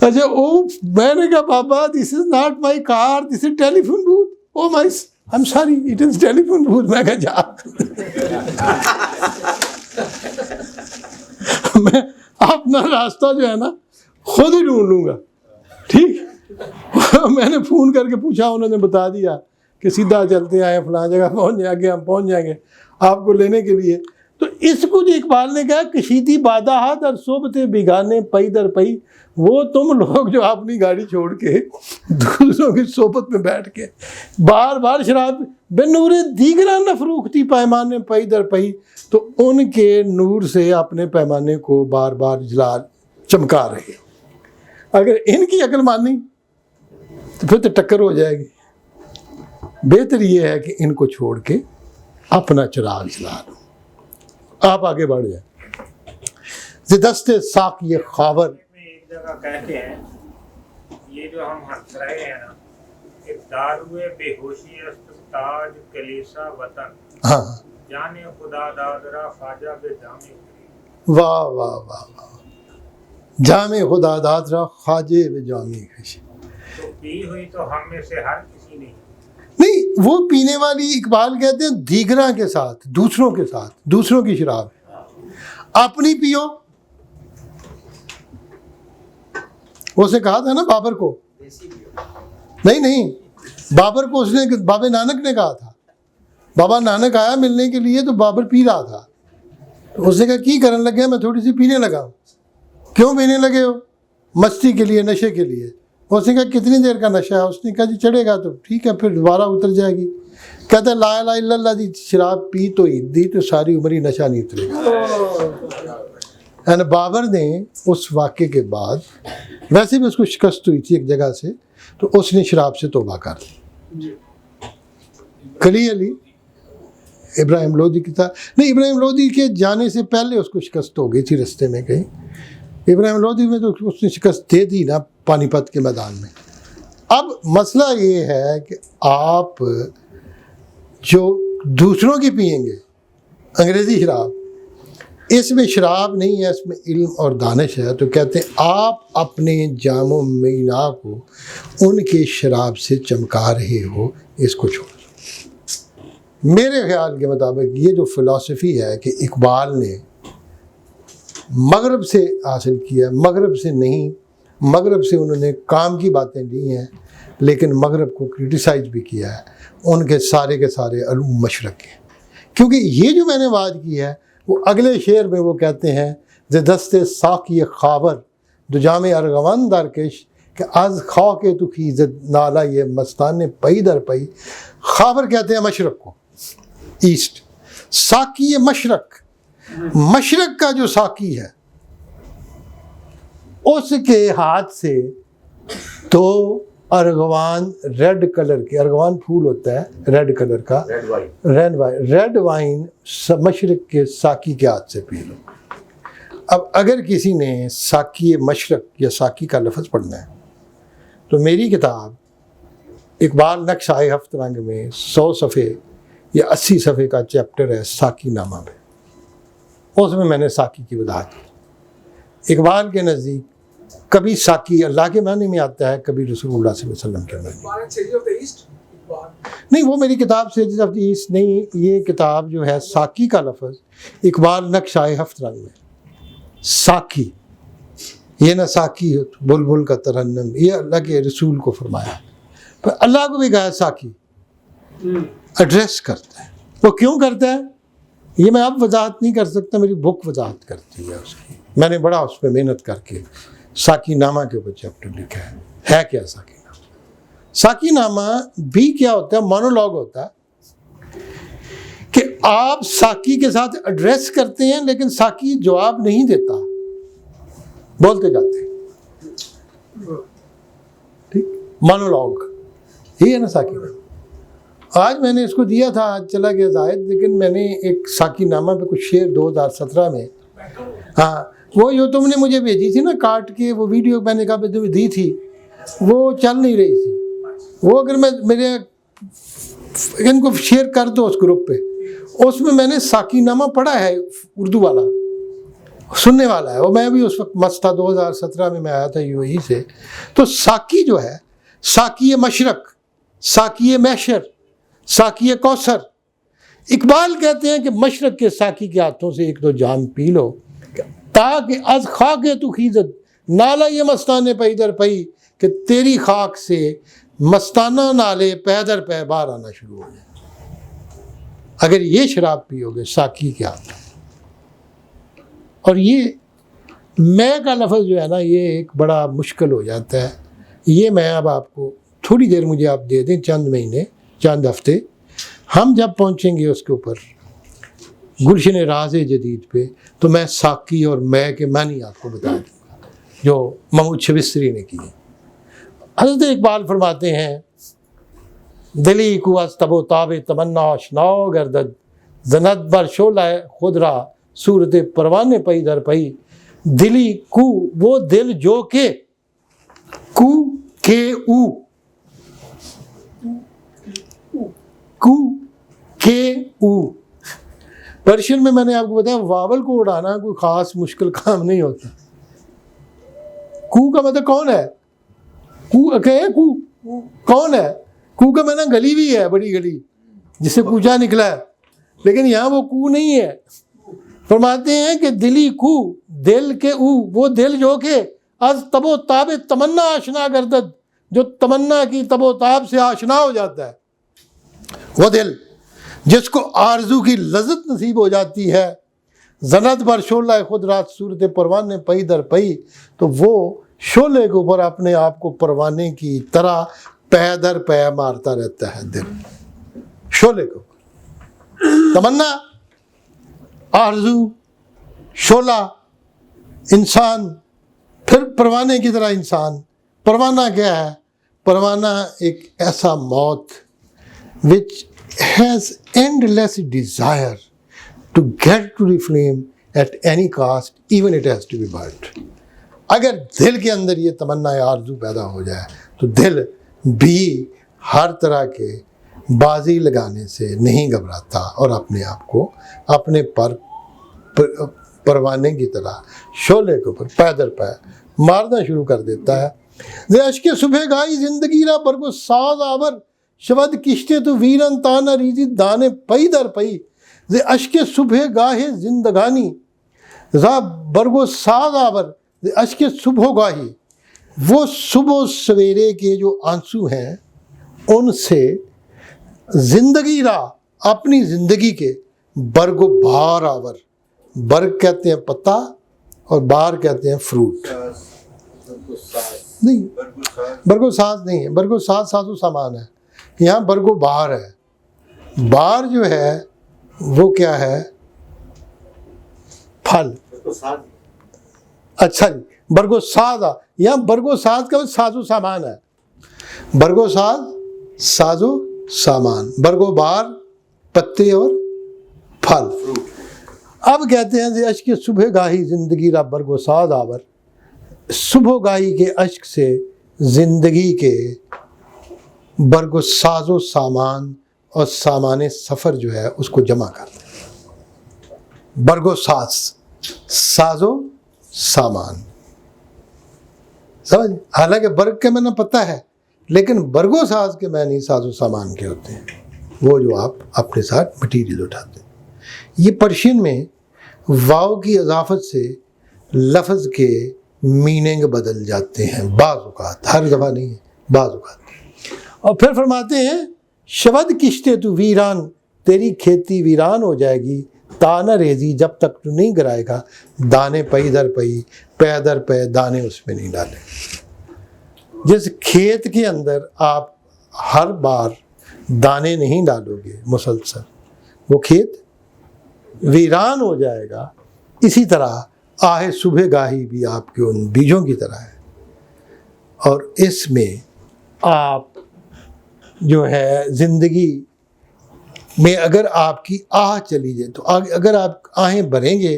اچھا وہ میں نے کہا بابا this is not my car, this is telephone booth. Oh my I am sorry it is telephone booth. میں کہا جا میں اپنا راستہ جو ہے نا خود ہی ڈھونڈ لوں گا. ٹھیک میں نے فون کر کے پوچھا, انہوں نے بتا دیا کہ سیدھا چلتے آئے فلاں جگہ پہنچ جائیں گے, ہم پہنچ جائیں گے آپ کو لینے کے لیے. تو اس کو جو اقبال نے کہا کشیدی بادہ در صحبت بیگانے پئی در پئی, وہ تم لوگ جو اپنی گاڑی چھوڑ کے دوسروں کی صحبت میں بیٹھ کے بار بار شراب بے نور دیگراں نہ فروختی پیمانے پئی در پئی, تو ان کے نور سے اپنے پیمانے کو بار بار جلا چمکا رہے. اگر ان کی عقل مانی تو پھر تو ٹکر ہو جائے گی. بہتر یہ ہے کہ ان کو چھوڑ کے اپنا چراغ جلا لو. آپ آگے بڑھ جائیں. دست ساق یہ خاور ایک جگہ کہتے ہیں یہ جو ہم ہنس رہے ہیں نا کہ داروے بے ہوشی است تاج کلیسا وطن, ہاں جانے خدا دادرا خواجہ بے جامی. واہ واہ واہ واہ, جامع خدا دادرا خواجے بے جامی خوشی. تو پی ہوئی تو ہم میں سے ہر کسی نے نہیں, وہ پینے والی اقبال کہتے ہیں دیگراں کے ساتھ, دوسروں کے ساتھ, دوسروں کی شراب. اپنی پیو. اس نے کہا تھا نا بابر کو, نہیں بابر کو اس نے بابا نانک نے کہا تھا. بابا نانک آیا ملنے کے لیے تو بابر پی رہا تھا. اس نے کہا کی کرنے لگے, میں تھوڑی سی پینے لگا. کیوں پینے لگے ہو؟ مستی کے لیے, نشے کے لیے. اس نے کہا کتنی دیر کا نشہ ہے؟ اس نے کہا جی چڑھے گا تو ٹھیک ہے پھر دوبارہ اتر جائے گی. کہتا ہے لا الہ الا اللہ دی شراب پی تو دی تو ساری عمر ہی نشہ نہیں اترے گا. یعنی بابر نے اس واقعے کے بعد, ویسے بھی اس کو شکست ہوئی تھی ایک جگہ سے, تو اس نے شراب سے توبہ کر لی. کلی علی ابراہیم لودھی کی تھا, نہیں ابراہیم لودھی کے جانے سے پہلے اس کو شکست ہو گئی تھی رستے میں کہیں. ابراہیم لودھی میں تو اس نے شکست دے دی نا پانی پت کے میدان میں. اب مسئلہ یہ ہے کہ آپ جو دوسروں کی پئیں گے انگریزی شراب, اس میں شراب نہیں ہے, اس میں علم اور دانش ہے. تو کہتے ہیں آپ اپنے جام و مینا کو ان کے شراب سے چمکا رہے ہو, اس کو چھوڑ. میرے خیال کے مطابق یہ جو فلسفی ہے کہ اقبال نے مغرب سے حاصل کیا, مغرب سے نہیں, مغرب سے انہوں نے کام کی باتیں لی ہیں لیکن مغرب کو کرٹیسائز بھی کیا ہے. ان کے سارے علوم مشرق کے, کیونکہ یہ جو میں نے بات کی ہے وہ اگلے شعر میں وہ کہتے ہیں ز دست ساقی خاور دو جام ارغوان درکش کہ از خاک تو خیزد نالا یہ مستان پئی در پئی. خاور کہتے ہیں مشرق کو, ایسٹ. ساقی مشرق, مشرق کا جو ساقی ہے اس کے ہاتھ سے تو ارغوان ریڈ کلر کے, ارغوان پھول ہوتا ہے ریڈ کلر کا, ریڈ وائن مشرق کے ساقی کے ہاتھ سے پی لو. اب اگر کسی نے ساقی مشرق یا ساقی کا لفظ پڑھنا ہے تو میری کتاب اقبال نقش آئے ہفت رنگ میں 100 صفحے یا 80 صفحے کا چیپٹر ہے ساقی نامہ پہ. اس میں نے ساقی کی وضاحت کی. اقبال کے نزدیک کبھی ساکی اللہ کے معنی میں آتا ہے، کبھی رسول اللہ صلی اللہ علیہ وسلم کے معنی میں۔ نہیں، وہ میری کتاب سیجز آف دی ایسٹ نہیں، یہ کتاب جو ہے ساکی کا لفظ اقبال نقشۂ ہفت رنگ میں ساکی، یہ نہ ساکی بلبل کا ترنم، یہ اللہ کے رسول کو فرمایا، پر اللہ کو بھی کہا ساکی، ایڈریس کرتا ہے۔ وہ کیوں کرتا ہے یہ میں اب وضاحت نہیں کر سکتا، میری بک وضاحت کرتی ہے اس کی، میں نے بڑا اس پہ محنت کر کے ساکی نامہ کے اوپر چیپٹر لکھا ہے کیا ساکی نامہ؟ ساکی نامہ بھی کیا ہوتا ہے؟ مونولوگ ہوتا ہے کہ آپ ساکی کے ساتھ ایڈریس کرتے ہیں لیکن ساکی جواب نہیں دیتا، بولتے جاتے ہیں، ٹھیک، مونولوگ، یہی ہے نا ساکی نامہ۔ آج میں نے اس کو دیا تھا، آج چلا گیا زائد، لیکن میں نے ایک ساکی نامہ پہ کچھ شعر 2017 میں، ہاں وہ جو تم نے مجھے بھیجی تھی نا کاٹ کے، وہ ویڈیو میں نے کہا بھی تمہیں دی تھی، وہ چل نہیں رہی تھی، وہ اگر میں میرے ان کو شیئر کر دو اس گروپ پہ، اس میں نے ساکی نامہ پڑھا ہے، اردو والا سننے والا ہے، وہ میں بھی اس وقت مست تھا، 2017 میں آیا تھا یو اے ای سے۔ تو ساکی جو ہے، ساکی مشرق، ساکی محشر، ساکی کوثر، اقبال کہتے ہیں کہ مشرق کے ساکی کے ہاتھوں سے ایک دو جام پی لو تاکہ از خاک تو خیزت نالا یہ مستانے پہ ادھر پئی، کہ تیری خاک سے مستانہ نالے پہ در پہ باہر آنا شروع ہو جائے۔ اگر یہ شراب پیو گے ساکی کے ہاتھ، اور یہ میں کا لفظ جو ہے نا یہ ایک بڑا مشکل ہو جاتا ہے، یہ میں اب آپ کو تھوڑی دیر مجھے آپ دے دیں، چند مہینے چند ہفتے، ہم جب پہنچیں گے اس کے اوپر گلشن راز جدید پہ، تو میں ساکی اور میں کے معنی آپ کو بتا دوں گا جو محمود شبستری نے کیے۔ حضرت اقبال فرماتے ہیں دلی کو از تب و تاب تمنا آشنا گردد، زند بر شعلہ خود را صورت پروانے پئی در پئی، دلی کو وہ دل جو کہ کو کے او کو کے او، پرشین میں نے آپ کو بتایا واول کو اڑانا کوئی خاص مشکل کام نہیں ہوتا۔ کو کا مطلب کون ہے؟ کو کون ہے؟ کو کا معنی گلی بھی ہے، بڑی گلی جس سے کوچا نکلا ہے، لیکن یہاں وہ کو نہیں ہے۔ فرماتے ہیں کہ دلی کو دل کے او، وہ دل جو کہ از تب و تاب تمنا آشنا گردد، جو تمنا کی تب و تاب سے آشنا ہو جاتا ہے، وہ دل جس کو آرزو کی لذت نصیب ہو جاتی ہے، زنت بر شعلہ خود رات صورت پروانے پئی در پئی، تو وہ شعلے کے اوپر اپنے آپ کو پروانے کی طرح پے در پے مارتا رہتا ہے دل، شعلے کے اوپر تمنا، آرزو، شعلہ، انسان، پھر پروانے کی طرح انسان۔ پروانہ کیا ہے؟ پروانہ ایک ایسا موت which has endless desire to get to the flame at any cost, even it has to be burnt۔ اگر دل کے اندر یہ تمنا آرزو پیدا ہو جائے تو دل بھی ہر طرح کے بازی لگانے سے نہیں گھبراتا اور اپنے آپ کو اپنے پروانے کی طرح شعلے کے اوپر پیدر پہ مارنا شروع کر دیتا ہے۔ زِ اشک صبح گاہی زندگی را برگو ساز آور، شود کشتے تو ویرن تانا ریزی دانے پئی در پئی، زِ اشک صبح گاہے زندگانی را برگو ساز آور، زِ اشک صبح گاہی، وہ صبح سویرے کے جو آنسو ہیں ان سے زندگی را، اپنی زندگی کے، برگ و بہار آور، برگ کہتے ہیں پتا اور بہار کہتے ہیں فروٹ، نہیں برگو ساز نہیں ہے، برگو ساز ساز و سامان ہے، یہاں برگو بہار ہے۔ بہار جو ہے وہ کیا ہے؟ پھل۔ اچھا جی، برگو ساز، یہاں برگو ساز کا ساز و سامان ہے، برگو ساز ساز و سامان، برگو بہار پتے اور پھل۔ اب کہتے ہیں اشک صبح گاہی زندگی را برگو ساز آور، صبح گاہی کے اشک سے زندگی کے برگو ساز و سامان اور سامان سفر جو ہے اس کو جمع کر دیں۔ برگو ساز، ساز و سامان، سمجھ؟ حالانکہ برگ کے معنی پتہ ہے، لیکن برگ و ساز کے معنی ساز و سامان کے ہوتے ہیں، وہ جو آپ اپنے ساتھ مٹیریل اٹھاتے ہیں۔ یہ پرشین میں واو کی اضافت سے لفظ کے میننگ بدل جاتے ہیں، بعض اوقات، ہر دفعہ نہیں ہے، بعض اوقات۔ اور پھر فرماتے ہیں شبد کشتے تو ویران، تیری کھیتی ویران ہو جائے گی، تا نہ ریزی، جب تک تو نہیں گرائے گا دانے پئی در پئی، پے در پے، دانے اس میں نہیں ڈالے۔ جس کھیت کے اندر آپ ہر بار دانے نہیں ڈالو گے مسلسل، وہ کھیت ویران ہو جائے گا۔ اسی طرح آہ صبح گاہی بھی آپ کے ان بیجوں کی طرح ہے، اور اس میں آپ جو ہے زندگی میں اگر آپ کی آہ چلی جائے تو اگر آپ آہیں بھریں گے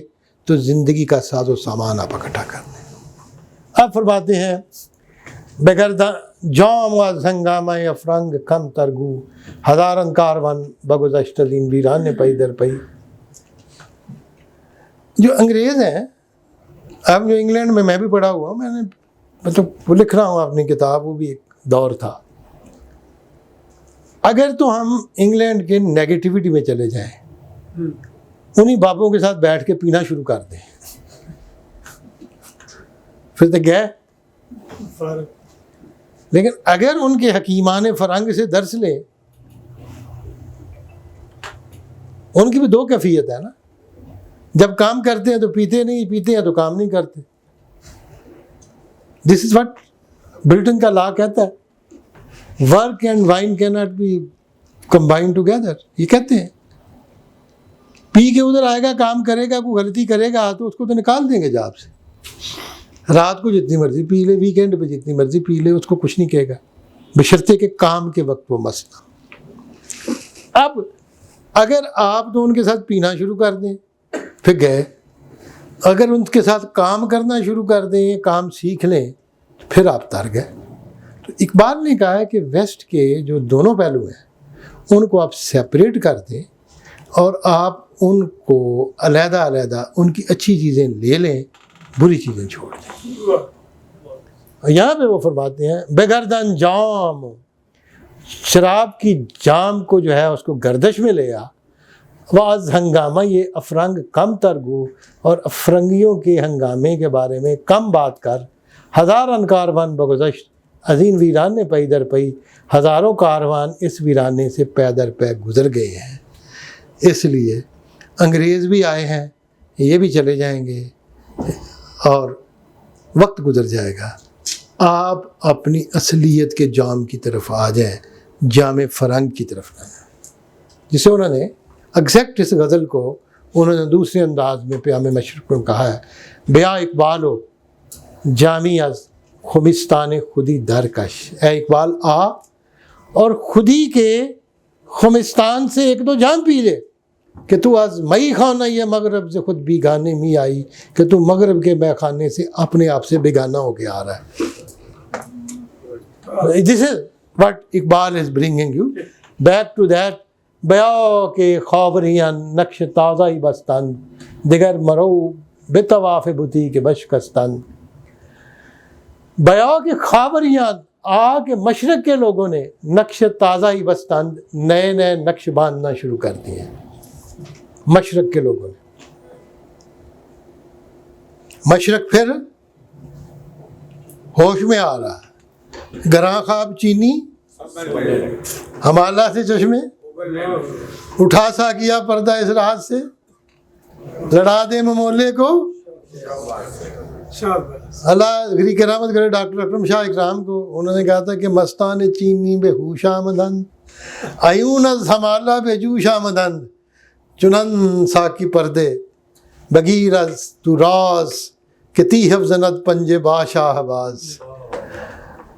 تو زندگی کا ساز و سامان آپ اکٹھا کر دیں۔ اب فرماتے ہیں بگرداں جام و ہنگامہ افرنگ کم ترگو، ہزارن کاروان بگذشت دین ویران نے پئی در پئی۔ جو انگریز ہیں، اب جو انگلینڈ میں بھی پڑھا ہوا، میں نے مطلب لکھ رہا ہوں اپنی کتاب، وہ بھی ایک دور تھا۔ اگر تو ہم انگلینڈ کے نیگیٹیوٹی میں چلے جائیں، انہی بابوں کے ساتھ بیٹھ کے پینا شروع کر دیں، پھر تو گئے۔ لیکن اگر ان کے حکیمان فرنگ سے درس لیں، ان کی بھی دو کیفیت ہے نا، جب کام کرتے ہیں تو پیتے نہیں، پیتے ہیں تو کام نہیں کرتے۔ دس از واٹ برٹن کا لا کہتا ہے، ورک اینڈ وائن کی ناٹ بی کمبائن ٹوگیدر۔ یہ کہتے ہیں پی کے ادھر آئے گا، کام کرے گا، کوئی غلطی کرے گا تو اس کو تو نکال دیں گے جاب سے، رات کو جتنی مرضی پی لے، ویکینڈ پہ جتنی مرضی پی لے، اس کو کچھ نہیں کہے گا، بشرطے کہ کام کے وقت وہ مسئلہ۔ اب اگر آپ تو ان کے ساتھ پینا شروع کر دیں، پھر گئے، اگر ان کے ساتھ کام کرنا شروع کر دیں، کام سیکھ لیں، پھر آپ تر گئے۔ تو اقبال نے کہا ہے کہ ویسٹ کے جو دونوں پہلو ہیں ان کو آپ سیپریٹ کر دیں، اور آپ ان کو علیحدہ علیحدہ ان کی اچھی چیزیں لے لیں، بری چیزیں چھوڑ دیں۔ یہاں پہ وہ فرماتے ہیں بگردن جام، شراب کی جام کو جو ہے اس کو گردش میں لے آ، واز ہنگامہ یہ افرنگ کم ترگو، اور افرنگیوں کے ہنگامے کے بارے میں کم بات کر، ہزارن کاروان بگذشت عظیم ویران نے پئی در پئی، ہزاروں کاروان اس ویرانے سے پے در پے گزر گئے ہیں۔ اس لیے انگریز بھی آئے ہیں، یہ بھی چلے جائیں گے، اور وقت گزر جائے گا۔ آپ اپنی اصلیت کے جام کی طرف آ جائیں، جام فرنگ کی طرف نہ جائیں۔ جسے انہوں نے ایگزیکٹ اس غزل کو انہوں نے دوسرے انداز میں پیام مشرق میں کہا ہے، بیا اقبال ہو جامی از خمستان خودی درکش، اے اقبال آ اور خودی کے خمستان سے ایک دو جام پی لے، کہ تو از مئی خانہ یہ مغرب سے خود بیگانے میں آئی، کہ تو مغرب کے مے خانے سے اپنے آپ سے بیگانہ ہو کے آ رہا ہے۔ This is what Iqbal is bringing you back to that بیا کے خوابریاں نقش تازہ ہی بستند، دیگر مرو بے طواف بتی کے بشکستند۔ بیا کے خوابریاں آ کے مشرق کے لوگوں نے نقش تازہ ہی بستند، نئے نئے نقش باندھنا شروع کر دیے ہیں۔ مشرق کے لوگوں نے، مشرق پھر ہوش میں آ رہا ہے، گراں خواب چینی ہمالہ سے چشمے، اٹھا سا کیا پردہ اس راز سے، لڑا دے ممولے کو۔ اللہ گری کرامت کرے ڈاکٹر اکرم شاہ اکرام کو، انہوں نے کہا تھا کہ مستان چینی بے ہوش آمدند، عیون از ہمالہ بے جوش آمدند، چنن ساکی پردے بگیر از تو راز، کہ تیہف زند پنجے باشاہ باز۔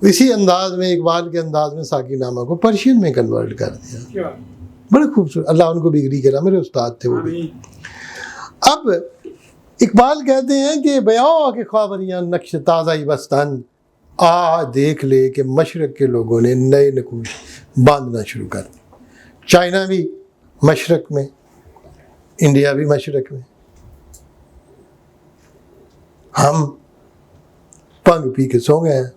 اسی انداز میں، اقبال کے انداز میں، ساکی نامہ کو پرشین میں کنورٹ کر دیا۔ بڑے خوبصورت، اللہ ان کو بھی گری کرا، میرے استاد تھے وہ بھی۔ اب اقبال کہتے ہیں کہ بیا کے خوابریاں نقش تازہ ہی بستند، آ دیکھ لے کہ مشرق کے لوگوں نے نئے نقوش باندھنا شروع کر دی۔ چائنا بھی مشرق میں، انڈیا بھی مشرق میں، ہم پنگ پی کے سو گئے ہیں.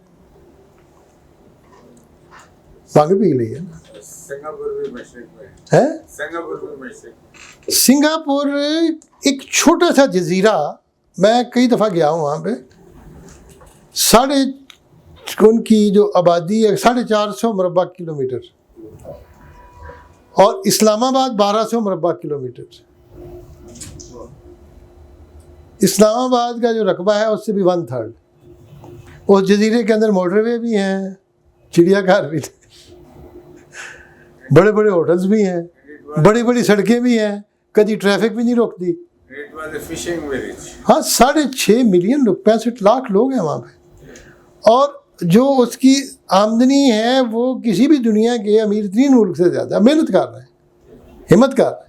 پنگ پی لی ہے نا. سنگاپور ایک چھوٹا سا جزیرہ, میں کئی دفعہ گیا ہوں وہاں پہ. ان کی جو آبادی ہے 450 مربع کلومیٹر, اور اسلام آباد 1200 مربع کلومیٹر. اسلام آباد کا جو رقبہ ہے اس سے بھی 1/3. اس جزیرے کے اندر موٹر وے بھی ہیں, چڑیا گھر بھی, بڑے بڑے ہوٹلز بھی ہیں, بڑی بڑی سڑکیں بھی ہیں, کبھی ٹریفک بھی نہیں روکتی. ہاں 6.5 ملین لوگ, 65 لاکھ لوگ ہیں وہاں پہ. اور جو اس کی آمدنی ہے وہ کسی بھی دنیا کے امیر ترین ملک سے زیادہ. محنت کر رہے ہیں, ہمت کر رہے ہیں.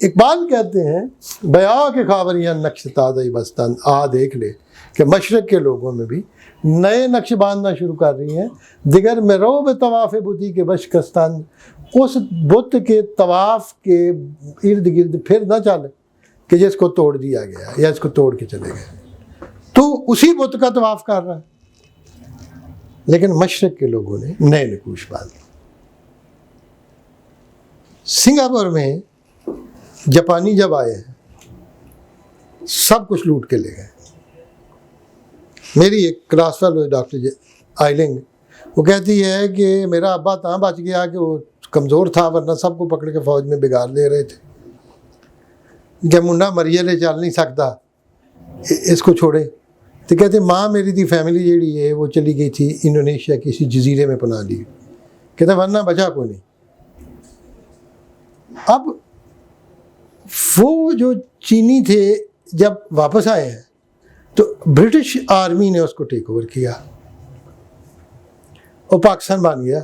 اقبال کہتے ہیں بیا کے خاوریاں نقش تازہ بستان, دیکھ لے کہ مشرق کے لوگوں میں بھی نئے نقش باندھنا شروع کر رہی ہیں. دیگر میں رو بے طواف بدی کے بشکستان, اس بت کے طواف کے ارد گرد پھر نہ چل کہ جس کو توڑ دیا گیا یا اس کو توڑ کے چلے گئے. تو اسی بت کا طواف کر رہا ہے. لیکن مشرق کے لوگوں نے نئے نقوش باندھے. سنگاپور میں جاپانی جب آئے ہیں سب کچھ لوٹ کے لے گئے. میری ایک کلاس فیلو ڈاکٹر آئلنگ, وہ کہتی ہے کہ میرا ابا تاں بچ گیا کہ وہ کمزور تھا, ورنہ سب کو پکڑ کے فوج میں بگاڑ لے رہے تھے کہ منڈا مریے لے چل نہیں سکتا, اس کو چھوڑے. تو کہتے ماں میری دی فیملی جیڑی ہے وہ چلی گئی تھی انڈونیشیا کسی جزیرے میں پناہ لی. کہتے ورنہ بچا کو نہیں. اب وہ جو چینی تھے جب واپس آئے ہیں تو برٹش آرمی نے اس کو ٹیک اوور کیا اور پاکستان بن گیا.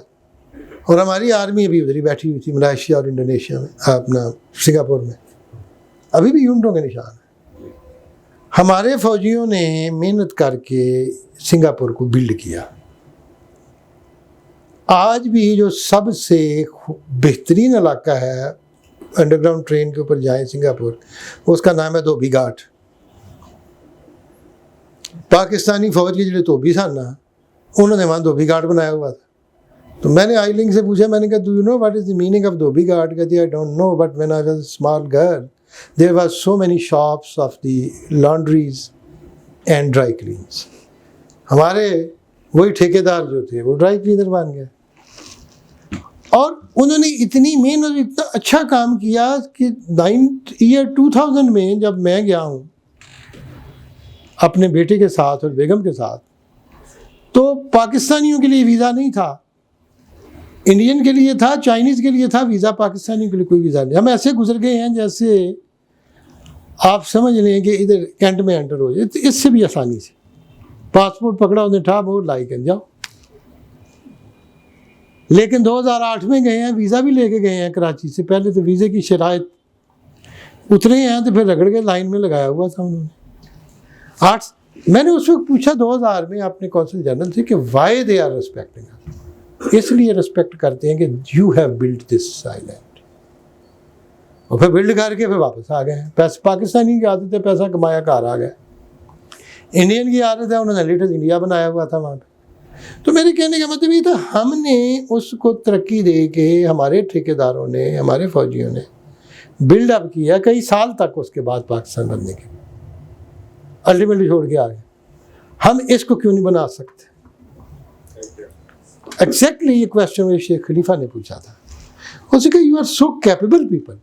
اور ہماری آرمی ابھی ادھر ہی بیٹھی ہوئی تھی ملائیشیا اور انڈونیشیا میں, اپنا سنگاپور میں, ابھی بھی یونٹوں کے نشان ہیں. ہمارے فوجیوں نے محنت کر کے سنگاپور کو بلڈ کیا. آج بھی جو سب سے بہترین علاقہ ہے انڈر گراؤنڈ ٹرین کے اوپر جائیں سنگاپور, اس کا نام ہے دھوبی گھاٹ. پاکستانی فوج کے جڑے دھوبی سن نا, انہوں نے وہاں دھوبی گھاٹ بنایا ہوا تھا. تو میں نے آئی لنگ سے پوچھا, میں نے کہا do you know what is the meaning of dhobi ghat? کہتی I don't know, but when I was a small girl there were so many shops of the laundries and dry cleans. ہمارے وہی ٹھیکیدار جو تھے وہ ڈرائی کلینر بن گئے. اور انہوں نے اتنی محنت, اتنا اچھا کام کیا کہ 2000 میں جب میں گیا ہوں اپنے بیٹے کے ساتھ اور بیگم کے ساتھ, تو پاکستانیوں کے لیے ویزا نہیں تھا, انڈین کے لیے تھا, چائنیز کے لیے تھا ویزا, پاکستانیوں کے لیے کوئی ویزا نہیں. ہم ایسے گزر گئے ہیں جیسے آپ سمجھ لیں کہ ادھر کینٹ میں انٹر ہو جائے. تو اس سے بھی آسانی سے پاسپورٹ پکڑا, انہیں ٹھا بہت لائی کر جاؤ. لیکن 2008 میں گئے ہیں, ویزا بھی لے کے گئے ہیں کراچی سے. پہلے تو ویزے کی شرائط اترے ہیں تو پھر رگڑ کے لائن میں لگایا ہوا تھا انہوں نے. میں نے اس وقت پوچھا 2000 میں اپنے کونسل جنرل سے کہ وائی دے آر ریسپیکٹنگ. اس لیے ریسپیکٹ کرتے ہیں کہ you have build this island. اور پھر بلڈ کر کے پھر واپس آ گئے ہیں. پیسے پاکستانی کی عادت ہے پیسہ کمایا گھر آ گئے. انڈین کی عادت ہے انہوں نے لیٹسٹ انڈیا بنایا ہوا تھا وہاں پہ. تو میرے کہنے کا مطلب یہ تھا ہم نے اس کو ترقی دے کے ہمارے ٹھیکیداروں نے, ہمارے فوجیوں نے بلڈ اپ کیا کئی سال تک. اس کے بعد پاکستان بننے کے الٹیمیٹلی چھوڑ کے آ گئے. ہم اس کو کیوں نہیں بنا سکتے؟ ایگزیکٹلی یہ کویسچن میرے شیخ خلیفہ نے پوچھا تھا. اس نے کہا you are so capable people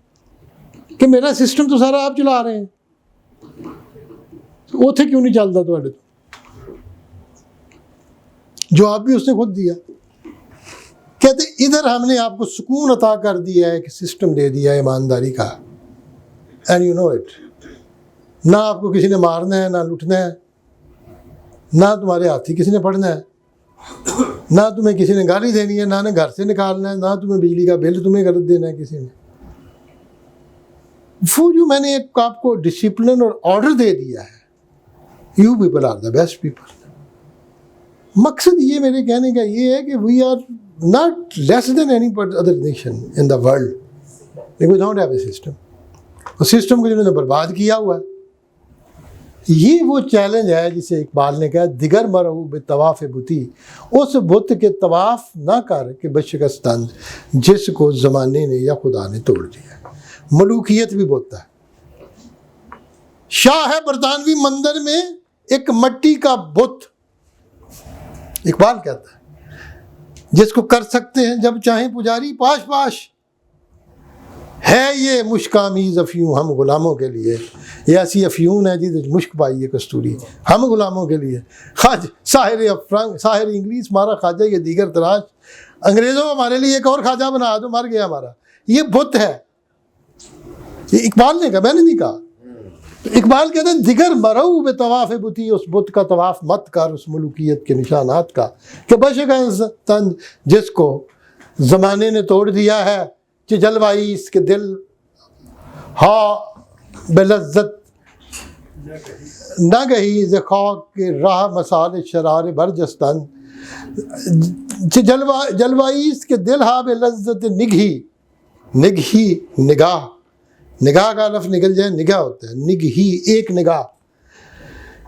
کہ میرا سسٹم تو سارا آپ چلا رہے ہیں, اوتھے کیوں نہیں چلتا تو جواب بھی اس نے خود دیا. کہتے ادھر ہم نے آپ کو سکون عطا کر دیا ہے کہ سسٹم دے دیا ہے ایمانداری کا, اینڈ یو نو اٹ. نہ آپ کو کسی نے مارنا ہے, نہ لٹنا ہے, نہ تمہارے ہاتھی کسی نے پڑھنا ہے, نہ تمہیں کسی نے گالی دینی ہے, نہ گھر سے نکالنا ہے, نہ تمہیں بجلی کا بل تمہیں غلط دینا ہے کسی نے. وہ جو میں نے آپ کو ڈسپلن اور آرڈر دے دیا ہے, you people are the best people. مقصد یہ میرے کہنے کا یہ ہے کہ we are not less than any other nation in the world, we don't have a system. اور سسٹم کو جنہوں نے برباد کیا ہوا ہے یہ وہ چیلنج ہے جسے اقبال نے کہا دیگر مرو بے طواف بتی، اس بت کے طواف نہ کر کہ بشکستند جس کو زمانے نے یا خدا نے توڑ دیا۔ ملوکیت بھی بت ہے، شاہ ہے برطانوی مندر میں ایک مٹی کا بت، اقبال کہتا ہے جس کو کر سکتے ہیں جب چاہیں پجاری پاش پاش، ہے یہ مشکامیز افیون ہم غلاموں کے لیے، یہ ایسی افیون ہے جس مشک پائی ہے کستوری ہم غلاموں کے لیے، خواجہ ساحر انگلیس مارا خواجہ یہ دیگر تراش، انگریزوں ہمارے لیے ایک اور خواجہ بنا دو مر گیا ہمارا، یہ بت ہے۔ یہ اقبال نے کہا، میں نے نہیں کہا۔ اقبال کہتے ہیں دیگر مرو بے طواف بتی، اس بت کا طواف مت کر اس ملوکیت کے نشانات کا، کہ بشکستند جس کو زمانے نے توڑ دیا ہے، کہ جلوائی اس کے دل ہاں بے لذت نہ گہی ز خاک کے راہ مسال شرار برجستند، جلوائی اس کے دل ہاں بے لذت نگہی نگاہ، نگاہ کا لفظ نکل جائے نگاہ ہوتا ہے، نگہی ایک نگاہ،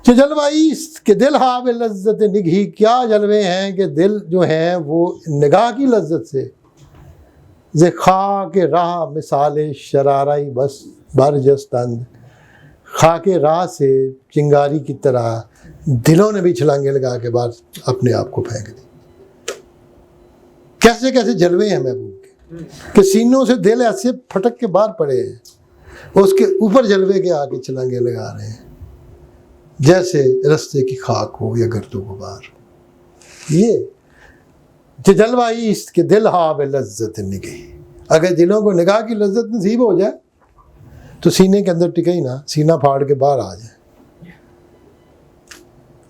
کہ جلوائی اس کے دل ہاں بے لذت نگہی، کیا جلوے ہیں کہ دل جو ہیں وہ نگاہ کی لذت سے، ز خاک راہ مثال شرارائی بس برجستند، خاک راہ سے چنگاری کی طرح دلوں نے بھی چھلانگے لگا کے بعد اپنے آپ کو پھینک دی۔ کیسے کیسے جلوے ہیں محبوب کے کہ سینوں سے دل ایسے پھٹک کے باہر پڑے ہیں، اس کے اوپر جلوے کے آ کے چھلانگے لگا رہے ہیں جیسے رستے کی خاک ہو یا گرد و غبار۔ یہ جلوائی اس کے دل ہاں بے لذت نگہی، اگر دلوں کو نگاہ کی لذت نصیب ہو جائے تو سینے کے اندر ٹکے ہی نہ، سینہ پھاڑ کے باہر آ جائے۔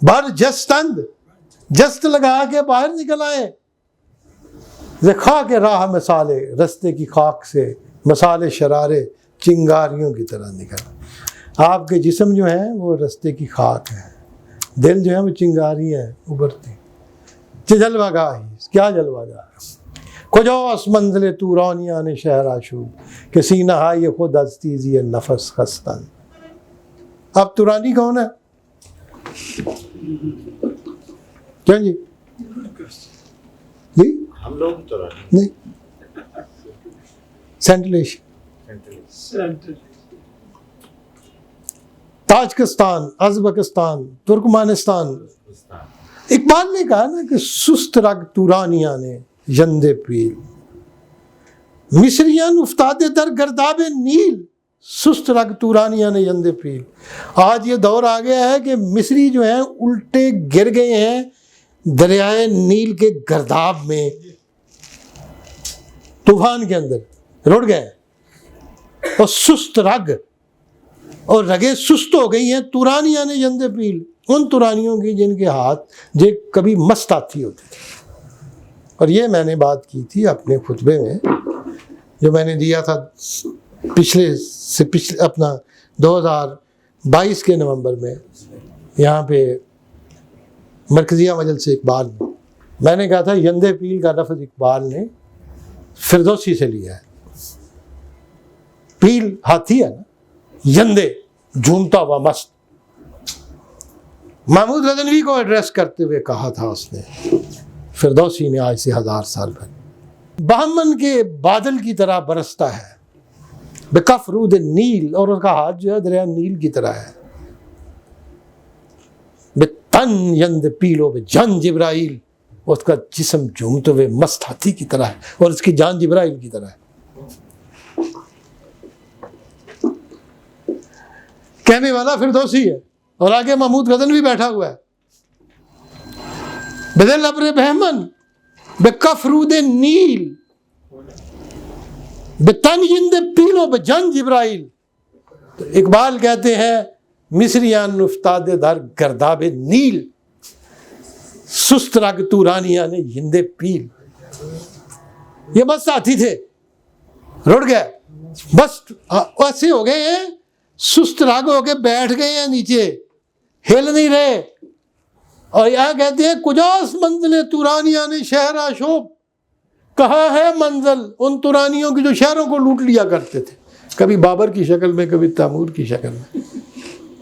برجستند، جست لگا کے باہر نکل آئے، خاک راہ مسالے، رستے کی خاک سے مسالے شرارے چنگاریوں کی طرح نکل۔ آپ کے جسم جو ہیں وہ رستے کی خاک ہیں، دل جو ہے وہ چنگاری ہے ابھرتی۔ جلوہ گاہی، کیا جلوہ گاہ، کجاست منزل تورانیان شہر آشوب، کہ سینہ ہائی خود از تیزی نفس خستن۔ اب تورانی کون ہے؟ کیا جی؟ جی ہم لوگ تورانی نہیں، central Asia, Tajikistan, Uzbekistan, Turkmenistan. Iqbal نے کہا نا کہ سست رگ تورانیاں نے ژندے پیل، مصریان افتادے در گرداب نیل، سست رگ تورانیاں نے ژندے پیل۔ آج یہ دور آ گیا ہے کہ مصری جو ہیں الٹے گر گئے ہیں دریائے نیل کے گرداب میں، طوفان کے اندر رڑ گئے، اور سست رگ اور رگیں سست ہو گئی ہیں تورانیاں نے ژندے پیل، ان تورانیوں کی جن کے ہاتھ جو کبھی مست ہاتھی ہوتے تھے۔ اور یہ میں نے بات کی تھی اپنے خطبے میں جو میں نے دیا تھا پچھلے اپنا 2022 کے نومبر میں، یہاں پہ مرکزیہ مجلس اقبال میں نے کہا تھا ژندے پیل کا لفظ اقبال نے فردوسی سے لیا ہے۔ پیل ہاتھی ہے نا، ژندے جھومتا ہوا مست۔ محمود غزنوی کو ایڈریس کرتے ہوئے کہا تھا اس نے، فردوسی نے آج سے 1000 سال پہلے، بہمن کے بادل کی طرح برستا ہے بکف رود نیل، اور اس کا ہاتھ جو ہے دریا نیل کی طرح ہے، بتن یند پیلو بجان جبرائیل، اس کا جسم جھومتے ہوئے مست ہاتھی کی طرح ہے اور اس کی جان جبرائیل کی طرح ہے۔ کہنے والا فردوسی ہے اور آگے محمود غزنوی بیٹھا ہوا ہے۔ بدل ابر بہمن بکف رود نیل بتن یند پیلو بجان جبرائیل۔ تو اقبال کہتے ہیں مصریان افتاد در گرداب نیل، سست رگ تورانیاں نے یند پیل۔ یہ بس ساتھی تھے، رڑ گئے، بس ایسے ہو گئے ہیں، سست رگ ہو کے بیٹھ گئے ہیں نیچے، ہل نہیں رہے۔ اور یہاں کہتے ہیں کجاس منزل تورانیاں نے شہر آشوب، کہاں ہے منزل ان تورانیوں کی جو شہروں کو لوٹ لیا کرتے تھے، کبھی بابر کی شکل میں، کبھی تیمور کی شکل میں۔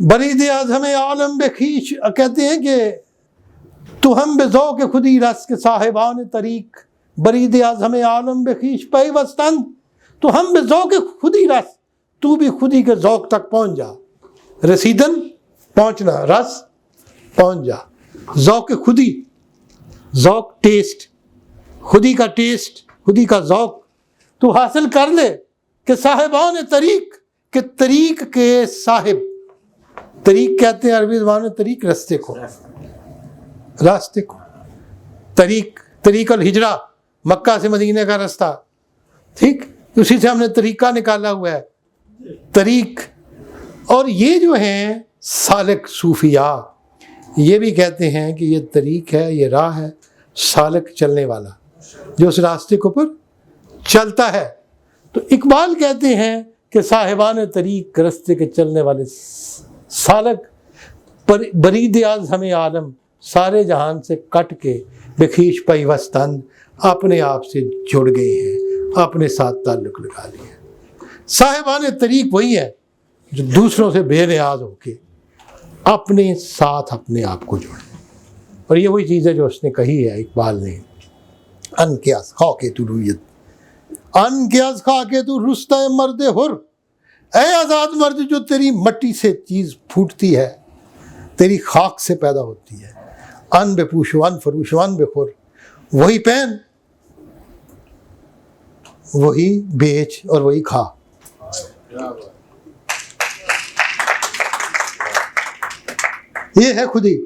برید اعظم عالم بخیش کہتے ہیں کہ تو ہم بے ذوق خودی رس کے صاحبان طریق، برید اعظم عالم بخیش پیوستند، تو ہم بے ذوق خودی رس، تو بھی خودی کے ذوق تک پہنچ جا، رسیدن پہنچنا، رس پہنچ جا، ذوق خودی، ذوق ٹیسٹ، خودی کا ٹیسٹ، خودی کا ذوق تو حاصل کر لے کہ صاحبان طریق، کہ طریق کے صاحب، طریق کہتے ہیں عربی زبان میں طریق راستے کو، راستے کو، طریق الہجرہ، مکہ سے مدینہ کا راستہ، ٹھیک، اسی سے ہم نے طریقہ نکالا ہوا ہے، طریق۔ اور یہ جو ہیں سالک صوفیاء، یہ بھی کہتے ہیں کہ یہ طریق ہے، یہ راہ ہے، سالک چلنے والا جو اس راستے کے اوپر چلتا ہے۔ تو اقبال کہتے ہیں کہ صاحبان طریق، راستے کے چلنے والے سالک، برید اعظم عالم، سارے جہان سے کٹ کے بخیش پیوستند، اپنے آپ سے جڑ گئے ہیں، اپنے ساتھ تعلق لگا لیا۔ صاحبان طریق وہی ہے جو دوسروں سے بے نیاز ہو کے اپنے ساتھ اپنے آپ کو جوڑے، اور یہ وہی چیز ہے جو اس نے کہی ہے اقبال نے، ان کے از خاک تو رویت، ان کے از خاک تو رستہ مرد حر، اے آزاد مرد جو تیری مٹی سے چیز پھوٹتی ہے، تیری خاک سے پیدا ہوتی ہے، ان بے پوش و ان فروش و ان بے خور، وہی پہن، وہی بیچ اور وہی کھا۔ یہ ہے خودی،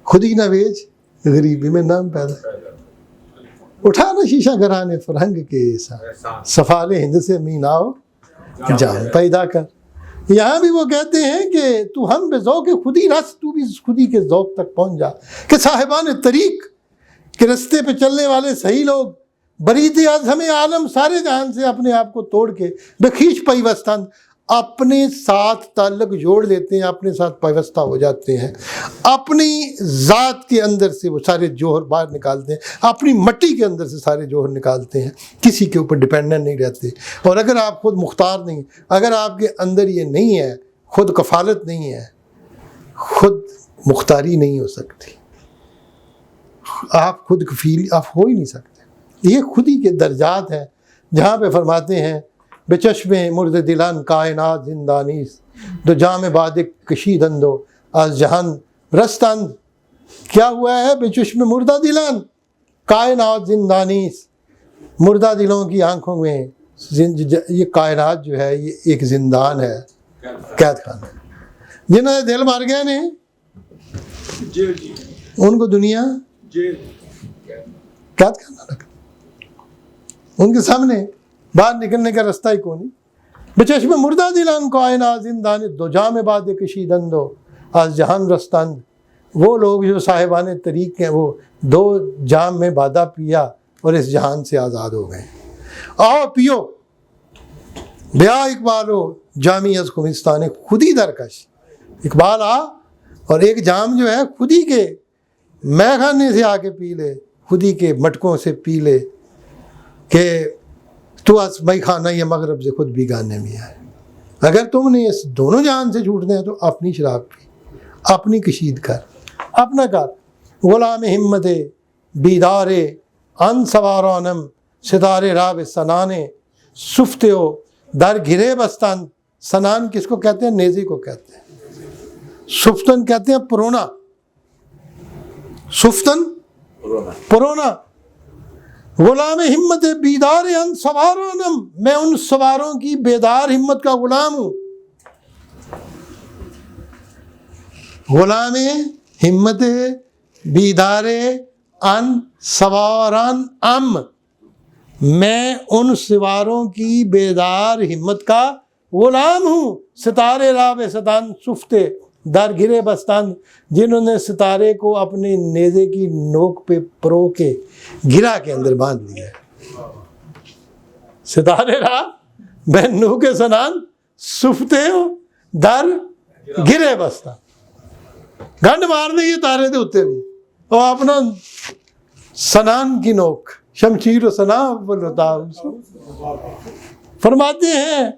خودی نہ بیچ غریبی میں نام پیدا، اٹھانا شیشہ گرانے فرہنگ کے ایسا، سفال ہند سے میناؤ جام پیدا کر۔ یہاں بھی وہ کہتے ہیں کہ تو ہم بے ذوق خودی رس، تو بھی خودی کے ذوق تک پہنچ جا، کہ صاحبان طریق، کہ رستے پہ چلنے والے صحیح لوگ، برید اعظم عالم، سارے جہان سے اپنے آپ کو توڑ کے بخیش پیوستند، اپنے ساتھ تعلق جوڑ لیتے ہیں، اپنے ساتھ پیوستہ ہو جاتے ہیں، اپنی ذات کے اندر سے وہ سارے جوہر باہر نکالتے ہیں، اپنی مٹی کے اندر سے سارے جوہر نکالتے ہیں، کسی کے اوپر ڈیپینڈنٹ نہیں رہتے۔ اور اگر آپ خود مختار نہیں، اگر آپ کے اندر یہ نہیں ہے، خود کفالت نہیں ہے، خود مختاری نہیں ہو سکتی، آپ خود کفیل آپ ہو ہی نہیں سکتے۔ یہ خودی کے درجات ہیں، جہاں پہ فرماتے ہیں بے چشم مرد دلان کائنات زندانیس، دو جام باد کشیدندو از جہان رستند، کیا ہوا ہے؟ بے چشم مردہ دلان کائنات زندانیس، مردہ دلوں کی آنکھوں میں یہ کائنات جو ہے یہ ایک زندان ہے، قید خانہ۔ جنہوں نے دل مار گئے نے ان کو دنیا قید خانہ رکھا، ان کے سامنے باہر نکلنے کا راستہ ہی کون نہیں۔ بچشم مردہ دلان کائنات زندانی، دو جام باد کشیدندو از جہان رستند، وہ لوگ جو صاحبان طریق ہیں وہ دو جام میں بادہ پیا اور اس جہان سے آزاد ہو گئے۔ آؤ پیو بیا اقبالو جامی از خمستان خودی درکش، اقبال آ اور ایک جام جو ہے خودی کے مے خانے سے آ کے پی لے، خودی کے مٹکوں سے پی لے، کہ تو از مئی خانہ یہ مغرب سے خود بھی گانے میں آئے۔ اگر تم نے اس دونوں جہان سے چھوٹنے ہیں تو اپنی شراب پی، اپنی کشید کر، اپنا کر۔ غلام ہمت بیدار ان سوارانم، ستارے راب سنانے سفتے ہو در گھرے بستان۔ سنان کس کو کہتے ہیں؟ نیزے کو کہتے ہیں۔ سفتن کہتے ہیں پرونا، سفتن پرونا۔ غلام ہمت بیدار ان سوارانم، میں ان سواروں کی بیدار ہمت کا غلام ہوں۔ غلام ہمت بیدار ان سواران ام، میں ان سواروں کی بیدار ہمت کا غلام ہوں۔ ستارے راب ستان سفتے در گرے بستان، جنہوں نے ستارے کو اپنے نیزے کی نوک پہ پرو کے گرا کے اندر باندھ لیا ہے۔ ستارے راب بے نو کے سنان سفتے ہو در گرے بستان، گنڈ مارنے یہ تارے دے ہوتے بھی، اور اپنا سنان کی نوک، شمشیر و سنا فرماتے ہیں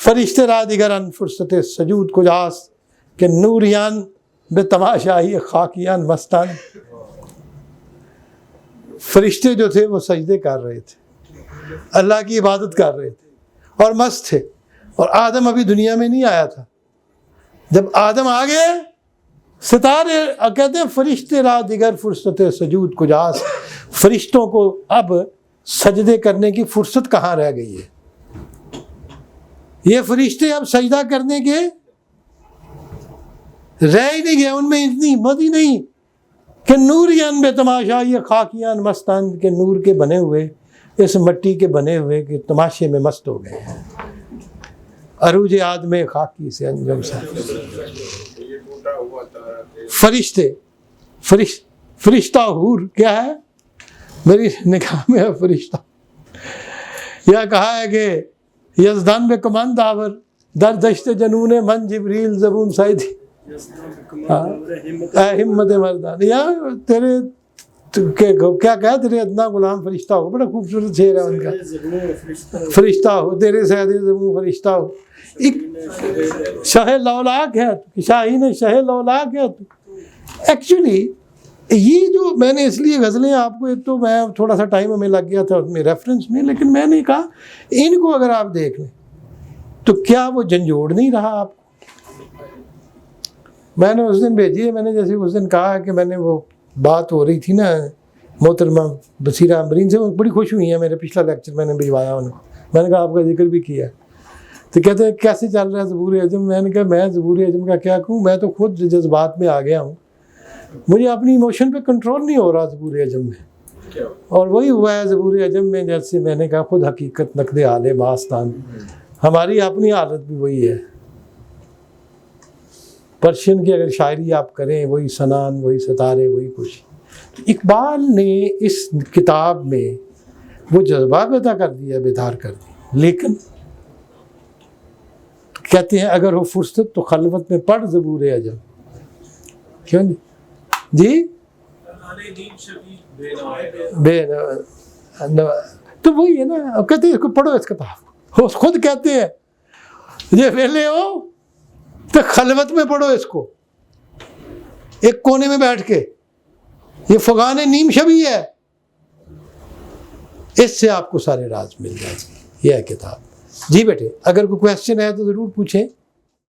فرشتے را دیگران فرصت سجود کجاست کہ نوریان بے تماشائی خاکیان مستان. فرشتے جو تھے وہ سجدے کر رہے تھے, اللہ کی عبادت کر رہے تھے اور مست تھے, اور آدم ابھی دنیا میں نہیں آیا تھا. جب آدم آ گئے, ستارے کہتے ہیں فرشتے را دیگر فرصت سجود کجاست, فرشتوں کو اب سجدے کرنے کی فرصت کہاں رہ گئی ہے. یہ فرشتے اب سجدہ کرنے کے رہ ہی نہیں گئے, ان میں اتنی ہمت ہی نہیں کہ نوریان بے تماشا, یہ خاکیان مستان کے نور کے بنے ہوئے, اس مٹی کے بنے ہوئے کہ تماشے میں مست ہو گئے ہیں. عروج آدم خاکی سے انجم سے فرشتے فرشتہ حور کیا ہے, میری نگاہ میں ہے فرشتہ. یہ کہا ہے کہ یزدان بے کمند آور در دشت جنون من جبریل زبون سائدی اے ہمت مردان. یا تیرے کیا کہا, تیرے ادنا غلام فرشتہ ہو, بڑا خوبصورت شعر ہے ان کا, فرشتہ ہو تیرے سید زبون فرشتہ ہو. ایک شاہ لولاک ہے, شاہین شاہ لولاک ہے. ایکچولی یہ جو میں نے اس لیے غزلیں آپ کو, ایک تو میں تھوڑا سا ٹائم ہمیں لگ گیا تھا اس میں ریفرنس میں, لیکن میں نے کہا ان کو اگر آپ دیکھ لیں تو کیا وہ جھنجھوڑ نہیں رہا آپ کو. میں نے اس دن بھیجی ہے, میں نے جیسے اس دن کہا کہ میں نے وہ بات ہو رہی تھی نا محترمہ بصیرہ امبرین سے, وہ بڑی خوش ہوئی ہیں, میرے پچھلا لیکچر میں نے بھجوایا ان کو, میں نے کہا آپ کا ذکر بھی کیا. تو کہتے ہیں کیسے چل رہا ہے ظہور اعظم. میں نے کہا میں ظہور اعظم کا کیا کہوں, میں تو خود جذبات میں آ گیا ہوں, مجھے اپنی ایموشن پہ کنٹرول نہیں ہو رہا ظہور اعظم میں. اور وہی ہوا ہے ظہور اعظم میں, جیسے میں نے کہا خود حقیقت نقد حال باستان, ہماری اپنی حالت بھی وہی ہے. پرشین کی اگر شاعری آپ کریں, وہی سنان, وہی ستارے, وہی کچھ. اقبال نے اس کتاب میں وہ جذبہ پیدا کر دیا, بیدار کر دیا, لیکن کہتے ہیں اگر ہو فرصت تو خلوت میں پڑھ ظہور اعظم. کیوں نہیں جی, تو وہی ہے نا, کہتے ہیں اس کو پڑھو اس کتاب کو, خود کہتے ہیں یہ ویلے ہو تو خلوت میں پڑھو اس کو, ایک کونے میں بیٹھ کے. یہ فغان نیم شبی ہے, اس سے آپ کو سارے راز مل جائیں گے. یہ ہے کتاب. جی بیٹے, اگر کوئی کویسچن ہے تو ضرور پوچھیں.